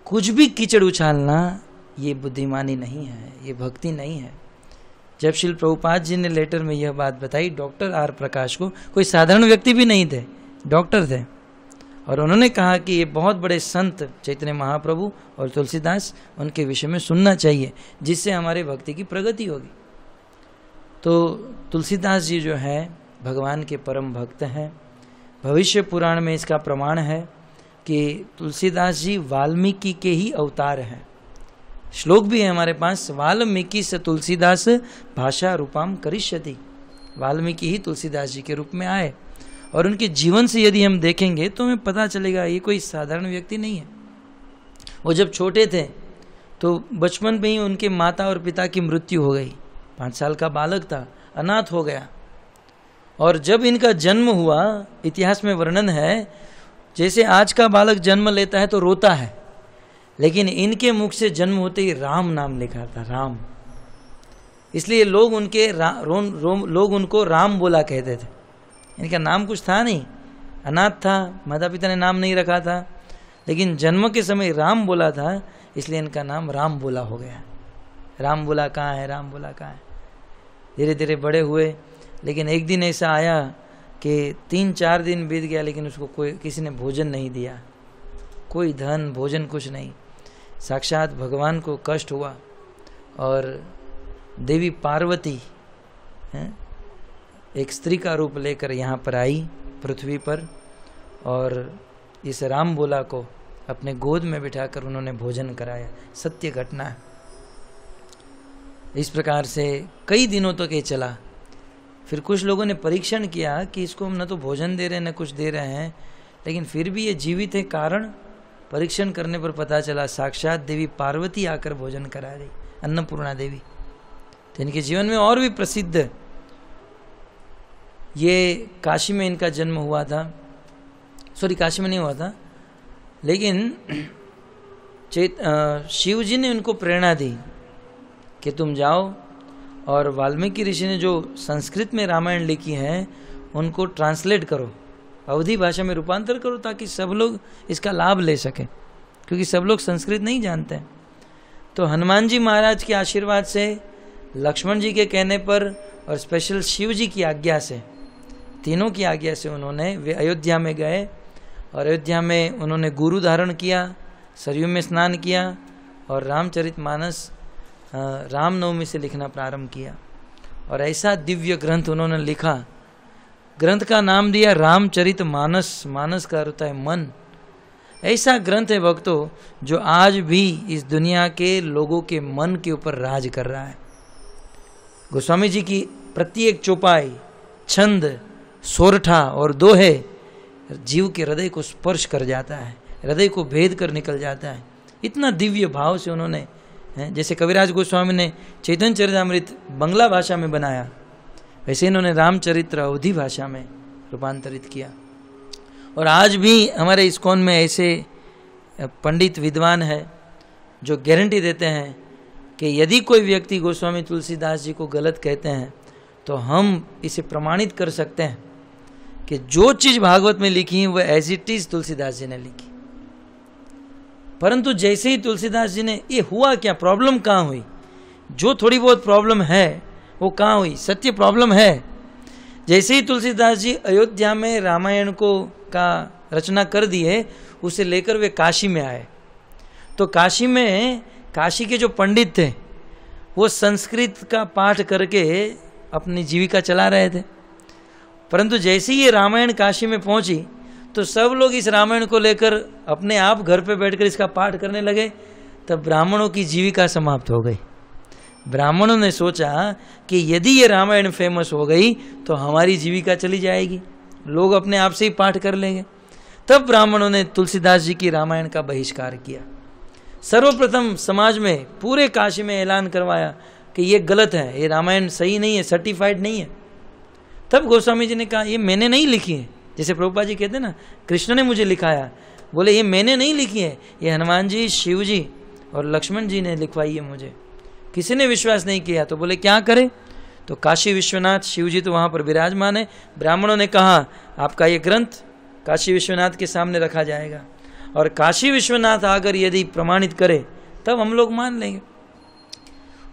कुछ भी कीचड़ उछालना ये बुद्धिमानी नहीं है, ये भक्ति नहीं है। जब श्रील प्रभुपाद जी ने लेटर में यह बात बताई डॉक्टर आर प्रकाश को, कोई साधारण व्यक्ति भी नहीं थे, डॉक्टर थे, और उन्होंने कहा कि ये बहुत बड़े संत चैतन्य महाप्रभु और तुलसीदास, उनके विषय में सुनना चाहिए जिससे हमारे भक्ति की प्रगति होगी। तो तुलसीदास जी जो है भगवान के परम भक्त हैं। भविष्य पुराण में इसका प्रमाण है कि तुलसीदास जी वाल्मीकि के ही अवतार हैं। श्लोक भी है हमारे पास, वाल्मीकि से तुलसीदास भाषा रूपाम करिष्यति। वाल्मीकि ही तुलसीदास जी के रूप में आए और उनके जीवन से यदि हम देखेंगे तो हमें पता चलेगा ये कोई साधारण व्यक्ति नहीं है। वो जब छोटे थे तो बचपन में ही उनके माता और पिता की मृत्यु हो गई। 5 साल का बालक था, अनाथ हो गया। और जब इनका जन्म हुआ, इतिहास में वर्णन है, जैसे आज का बालक जन्म लेता है तो रोता है, लेकिन इनके मुख से जन्म होते ही राम नाम लिखा था, राम। इसलिए लोग उनको राम बोला कहते थे। इनका नाम कुछ था नहीं, अनाथ था, माता पिता ने नाम नहीं रखा था, लेकिन जन्म के समय राम बोला था, इसलिए इनका नाम राम बोला हो गया। राम बोला कहाँ है, राम बोला कहाँ है। धीरे धीरे बड़े हुए, लेकिन एक दिन ऐसा आया कि 3-4 दिन बीत गया, लेकिन उसको किसी ने भोजन नहीं दिया, कोई धन भोजन कुछ नहीं। साक्षात भगवान को कष्ट हुआ और देवी पार्वती एक स्त्री का रूप लेकर यहाँ पर आई पृथ्वी पर, और इस राम बोला को अपने गोद में बिठाकर उन्होंने भोजन कराया। सत्य घटना है। इस प्रकार से कई दिनों तक ये चला। फिर कुछ लोगों ने परीक्षण किया कि इसको हम न तो भोजन दे रहे हैं न कुछ दे रहे हैं, लेकिन फिर भी ये जीवित है। कारण परीक्षण करने पर पता चला साक्षात देवी पार्वती आकर भोजन करा रही, अन्नपूर्णा देवी। तो इनके जीवन में और भी प्रसिद्ध, ये काशी में इनका जन्म हुआ था, सॉरी काशी में नहीं हुआ था, लेकिन शिव जी ने उनको प्रेरणा दी कि तुम जाओ और वाल्मीकि ऋषि ने जो संस्कृत में रामायण लिखी है उनको ट्रांसलेट करो, अवधी भाषा में रूपांतर करो, ताकि सब लोग इसका लाभ ले सकें, क्योंकि सब लोग संस्कृत नहीं जानते हैं। तो हनुमान जी महाराज के आशीर्वाद से, लक्ष्मण जी के कहने पर और स्पेशल शिव जी की आज्ञा से, तीनों की आज्ञा से उन्होंने वे अयोध्या में गए और अयोध्या में उन्होंने गुरु धारण किया, सरयू में स्नान किया और रामचरितमानस रामनवमी से लिखना प्रारंभ किया। और ऐसा दिव्य ग्रंथ उन्होंने लिखा, ग्रंथ का नाम दिया रामचरितमानस। मानस का अर्थ है मन। ऐसा ग्रंथ है भक्तों जो आज भी इस दुनिया के लोगों के मन के ऊपर राज कर रहा है। गोस्वामी जी की प्रत्येक चौपाई, छंद, सोरठा और दोहे जीव के हृदय को स्पर्श कर जाता है, हृदय को भेद कर निकल जाता है। इतना दिव्य भाव से उन्होंने, जैसे कविराज गोस्वामी ने चैतन्य चरितामृत बंगला भाषा में बनाया, वैसे इन्होंने रामचरित्र अवधी भाषा में रूपांतरित किया। और आज भी हमारे इस्कॉन में ऐसे पंडित विद्वान हैं जो गारंटी देते हैं कि यदि कोई व्यक्ति गोस्वामी तुलसीदास जी को गलत कहते हैं तो हम इसे प्रमाणित कर सकते हैं कि जो चीज भागवत में लिखी है वह as it is Tulsidas ji ने लिखी। परंतु जैसे ही तुलसीदास जी ने, ये हुआ क्या, प्रॉब्लम कहाँ हुई, जो थोड़ी बहुत प्रॉब्लम है वो कहाँ हुई, सत्य प्रॉब्लम है। जैसे ही तुलसीदास जी अयोध्या में रामायण को का रचना कर दिए, उसे लेकर वे काशी में आए। तो काशी में, काशी के जो पंडित थे वो संस्कृत का पाठ करके अपनी जीविका चला रहे थे। परंतु जैसे ही ये रामायण काशी में पहुंची तो सब लोग इस रामायण को लेकर अपने आप घर पे बैठकर इसका पाठ करने लगे। तब ब्राह्मणों की जीविका समाप्त हो गई। ब्राह्मणों ने सोचा कि यदि ये रामायण फेमस हो गई तो हमारी जीविका चली जाएगी, लोग अपने आप से ही पाठ कर लेंगे। तब ब्राह्मणों ने तुलसीदास जी की रामायण का बहिष्कार किया। सर्वप्रथम समाज में, पूरे काशी में ऐलान करवाया कि ये गलत है, ये रामायण सही नहीं है, सर्टिफाइड नहीं है। तब गोस्वामी जी ने कहा ये मैंने नहीं लिखी है, जैसे प्रभुपाद जी कहते हैं ना, कृष्ण ने मुझे लिखाया, बोले ये मैंने नहीं लिखी है, ये हनुमान जी, शिव जी और लक्ष्मण जी ने लिखवाई है मुझे। किसी ने विश्वास नहीं किया तो बोले क्या करें। तो काशी विश्वनाथ शिव जी तो वहाँ पर विराजमान है। ब्राह्मणों ने कहा आपका ये ग्रंथ काशी विश्वनाथ के सामने रखा जाएगा और काशी विश्वनाथ अगर यदि प्रमाणित करे तब हम लोग मान लेंगे।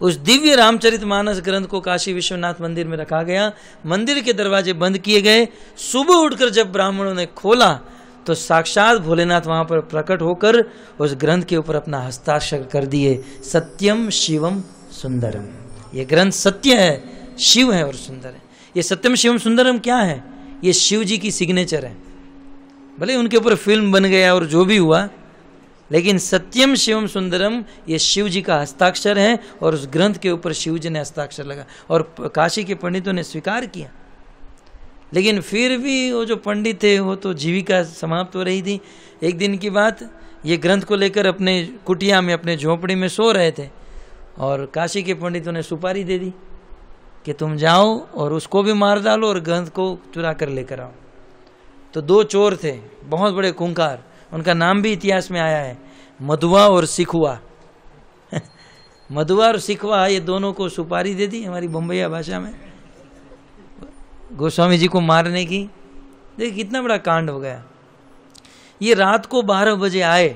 उस दिव्य रामचरितमानस ग्रंथ को काशी विश्वनाथ मंदिर में रखा गया। मंदिर के दरवाजे बंद किए गए। सुबह उठकर जब ब्राह्मणों ने खोला तो साक्षात भोलेनाथ वहां पर प्रकट होकर उस ग्रंथ के ऊपर अपना हस्ताक्षर कर दिए। सत्यम शिवम सुंदरम, ये ग्रंथ सत्य है, शिव है और सुंदर है। ये सत्यम शिवम सुंदरम क्या है, ये शिव जी की सिग्नेचर है। भले उनके ऊपर फिल्म बन गया और जो भी हुआ, लेकिन सत्यम शिवम सुंदरम ये शिव जी का हस्ताक्षर है और उस ग्रंथ के ऊपर शिव जी ने हस्ताक्षर लगा और काशी के पंडितों ने स्वीकार किया। लेकिन फिर भी वो जो पंडित थे वो तो जीविका समाप्त हो रही थी। एक दिन की बात, ये ग्रंथ को लेकर अपने कुटिया में, अपने झोपड़ी में सो रहे थे और काशी के पंडितों ने सुपारी दे दी कि तुम जाओ और उसको भी मार डालो और ग्रंथ को चुरा कर लेकर आओ। तो दो चोर थे, बहुत बड़े खूंखार, उनका नाम भी इतिहास में आया है, मधुआ और सिखुआ। मधुआ और सिखुआ ये दोनों को सुपारी दे दी हमारी बम्बईया भाषा में गोस्वामी जी को मारने की। देखिए कितना बड़ा कांड हो गया। ये रात को 12 बजे आए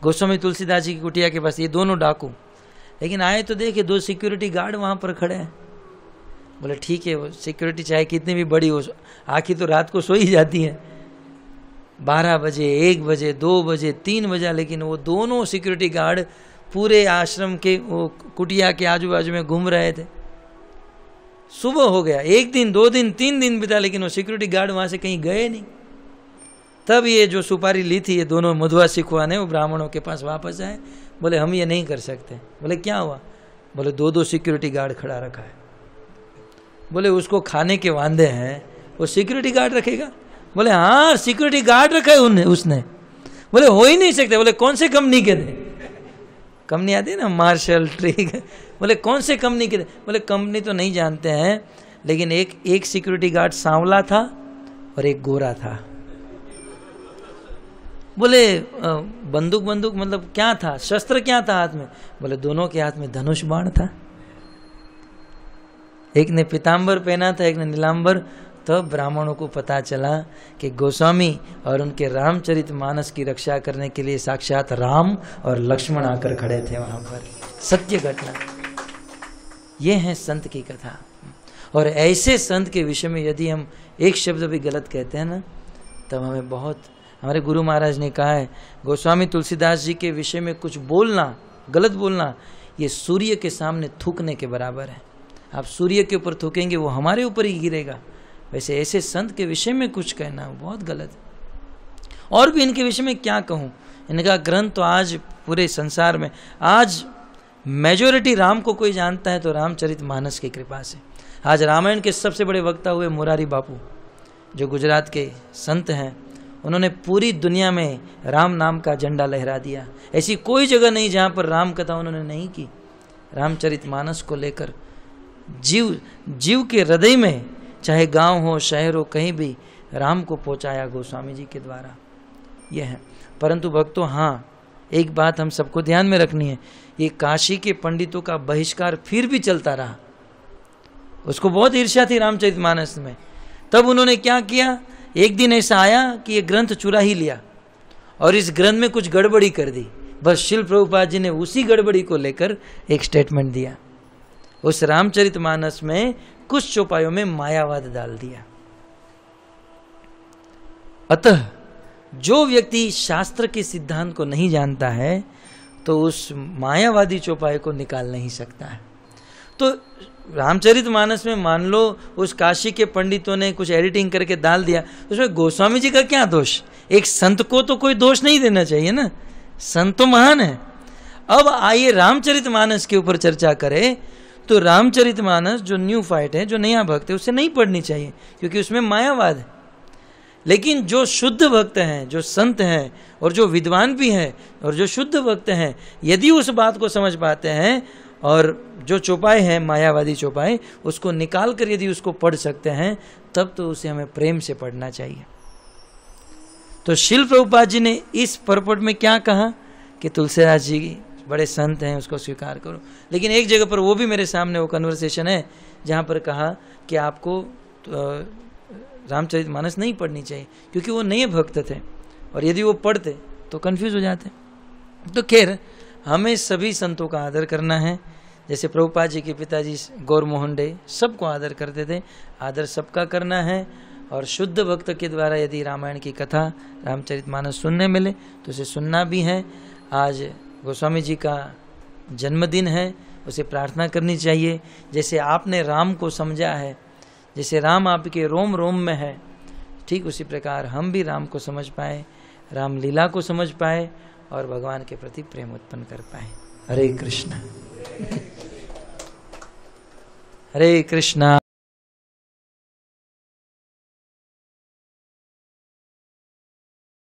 गोस्वामी तुलसीदास जी की कुटिया के पास, ये दोनों डाकू। लेकिन आए तो देखे 2 सिक्योरिटी गार्ड वहां पर खड़े हैं। बोले ठीक है, वो सिक्योरिटी चाहे कितनी भी बड़ी हो, आखिर तो रात को सो ही जाती है। 12 बजे, 1 बजे, 2 बजे, 3 बजे, लेकिन वो दोनों सिक्योरिटी गार्ड पूरे आश्रम के वो कुटिया के आजू बाजू में घूम रहे थे। सुबह हो गया, 1 दिन, 2 दिन, 3 दिन बीता, लेकिन वो सिक्योरिटी गार्ड वहां से कहीं गए नहीं। तब ये जो सुपारी ली थी ये दोनों मधुआ सिखवा ने वो ब्राह्मणों के पास वापस आए। बोले हम ये नहीं कर सकते। बोले क्या हुआ? बोले 2-2 सिक्योरिटी गार्ड खड़ा रखा है। बोले उसको खाने के वांदे हैं, वो सिक्योरिटी गार्ड रखेगा? बोले हाँ सिक्योरिटी गार्ड रखा है उसने। बोले हो ही नहीं सकते। बोले कौन से कंपनी के थे? कंपनी आती है ना, मार्शल, ट्रिक। बोले कौन से कंपनी के थे? बोले कंपनी तो नहीं जानते हैं, लेकिन एक सिक्योरिटी गार्ड सांवला था और एक गोरा था। बोले बंदूक मतलब क्या था, शस्त्र क्या था हाथ में? बोले दोनों के हाथ में धनुष बाण था। एक ने पीताम्बर पहना था, एक ने नीलांबर। तो ब्राह्मणों को पता चला कि गोस्वामी और उनके रामचरितमानस की रक्षा करने के लिए साक्षात राम और लक्ष्मण आकर खड़े थे वहां पर। सत्य घटना। ये है संत की कथा। और ऐसे संत के विषय में यदि हम एक शब्द भी गलत कहते हैं ना, तब हमें बहुत, हमारे गुरु महाराज ने कहा है गोस्वामी तुलसीदास जी के विषय में कुछ बोलना, गलत बोलना, ये सूर्य के सामने थूकने के बराबर है। आप सूर्य के ऊपर थूकेंगे वो हमारे ऊपर ही गिरेगा। वैसे ऐसे संत के विषय में कुछ कहना बहुत गलत है। और भी इनके विषय में क्या कहूँ, इनका ग्रंथ तो आज पूरे संसार में, आज मेजॉरिटी राम को कोई जानता है तो रामचरितमानस की कृपा से। आज रामायण के सबसे बड़े वक्ता हुए मुरारी बापू, जो गुजरात के संत हैं, उन्होंने पूरी दुनिया में राम नाम का झंडा लहरा दिया। ऐसी कोई जगह नहीं जहाँ पर राम कथा उन्होंने नहीं की। रामचरितमानस को लेकर जीव के हृदय में, चाहे गांव हो, शहर हो, कहीं भी राम को पहुंचाया गोस्वामी जी के द्वारा। यह है। परंतु भक्तों, हाँ एक बात हम सबको ध्यान में रखनी है, ये काशी के पंडितों का बहिष्कार फिर भी चलता रहा। उसको बहुत ईर्ष्या थी रामचरितमानस में। तब उन्होंने क्या किया, एक दिन ऐसा आया कि ये ग्रंथ चुरा ही लिया और इस ग्रंथ में कुछ गड़बड़ी कर दी। बस शिल प्रभुपाद जी ने उसी गड़बड़ी को लेकर एक स्टेटमेंट दिया। उस रामचरितमानस में कुछ चौपाइयों में मायावाद डाल दिया। अतः जो व्यक्ति शास्त्र के सिद्धांत को नहीं जानता है तो उस मायावादी चौपाई को निकाल नहीं सकता है। तो रामचरितमानस में मान लो उस काशी के पंडितों ने कुछ एडिटिंग करके डाल दिया, उसमें गोस्वामी जी का क्या दोष? एक संत को तो कोई दोष नहीं देना चाहिए ना, संत तो महान है। अब आइए रामचरितमानस के ऊपर चर्चा करें तो रामचरितमानस जो न्यू फाइट है, जो नया भक्त है, उसे नहीं पढ़नी चाहिए क्योंकि उसमें मायावाद है। लेकिन जो शुद्ध भक्त हैं, जो संत हैं और जो विद्वान भी हैं और जो शुद्ध भक्त हैं, यदि उस बात को समझ पाते हैं और जो चौपाई है मायावादी चौपाई, उसको निकाल कर यदि उसको पढ़ सकते हैं, तब तो उसे हमें प्रेम से पढ़ना चाहिए। तो शिल प्रभुपाद जी ने इस परपट में क्या कहा कि तुलसीदास जी बड़े संत हैं, उसको स्वीकार करो। लेकिन एक जगह पर वो भी मेरे सामने वो कन्वर्सेशन है जहाँ पर कहा कि आपको रामचरितमानस नहीं पढ़नी चाहिए क्योंकि वो नए भक्त थे और यदि वो पढ़ते तो कंफ्यूज हो जाते। तो खैर, हमें सभी संतों का आदर करना है। जैसे प्रभुपाद जी के पिताजी गौर मोहन डे सबको आदर करते थे, आदर सबका करना है। और शुद्ध भक्त के द्वारा यदि रामायण की कथा, रामचरितमानस सुनने मिले तो उसे सुनना भी है। आज गोस्वामी जी का जन्मदिन है, उसे प्रार्थना करनी चाहिए। जैसे आपने राम को समझा है, जैसे राम आपके रोम रोम में है, ठीक उसी प्रकार हम भी राम को समझ पाए, राम लीला को समझ पाए और भगवान के प्रति प्रेम उत्पन्न कर पाए। हरे कृष्णा हरे कृष्णा।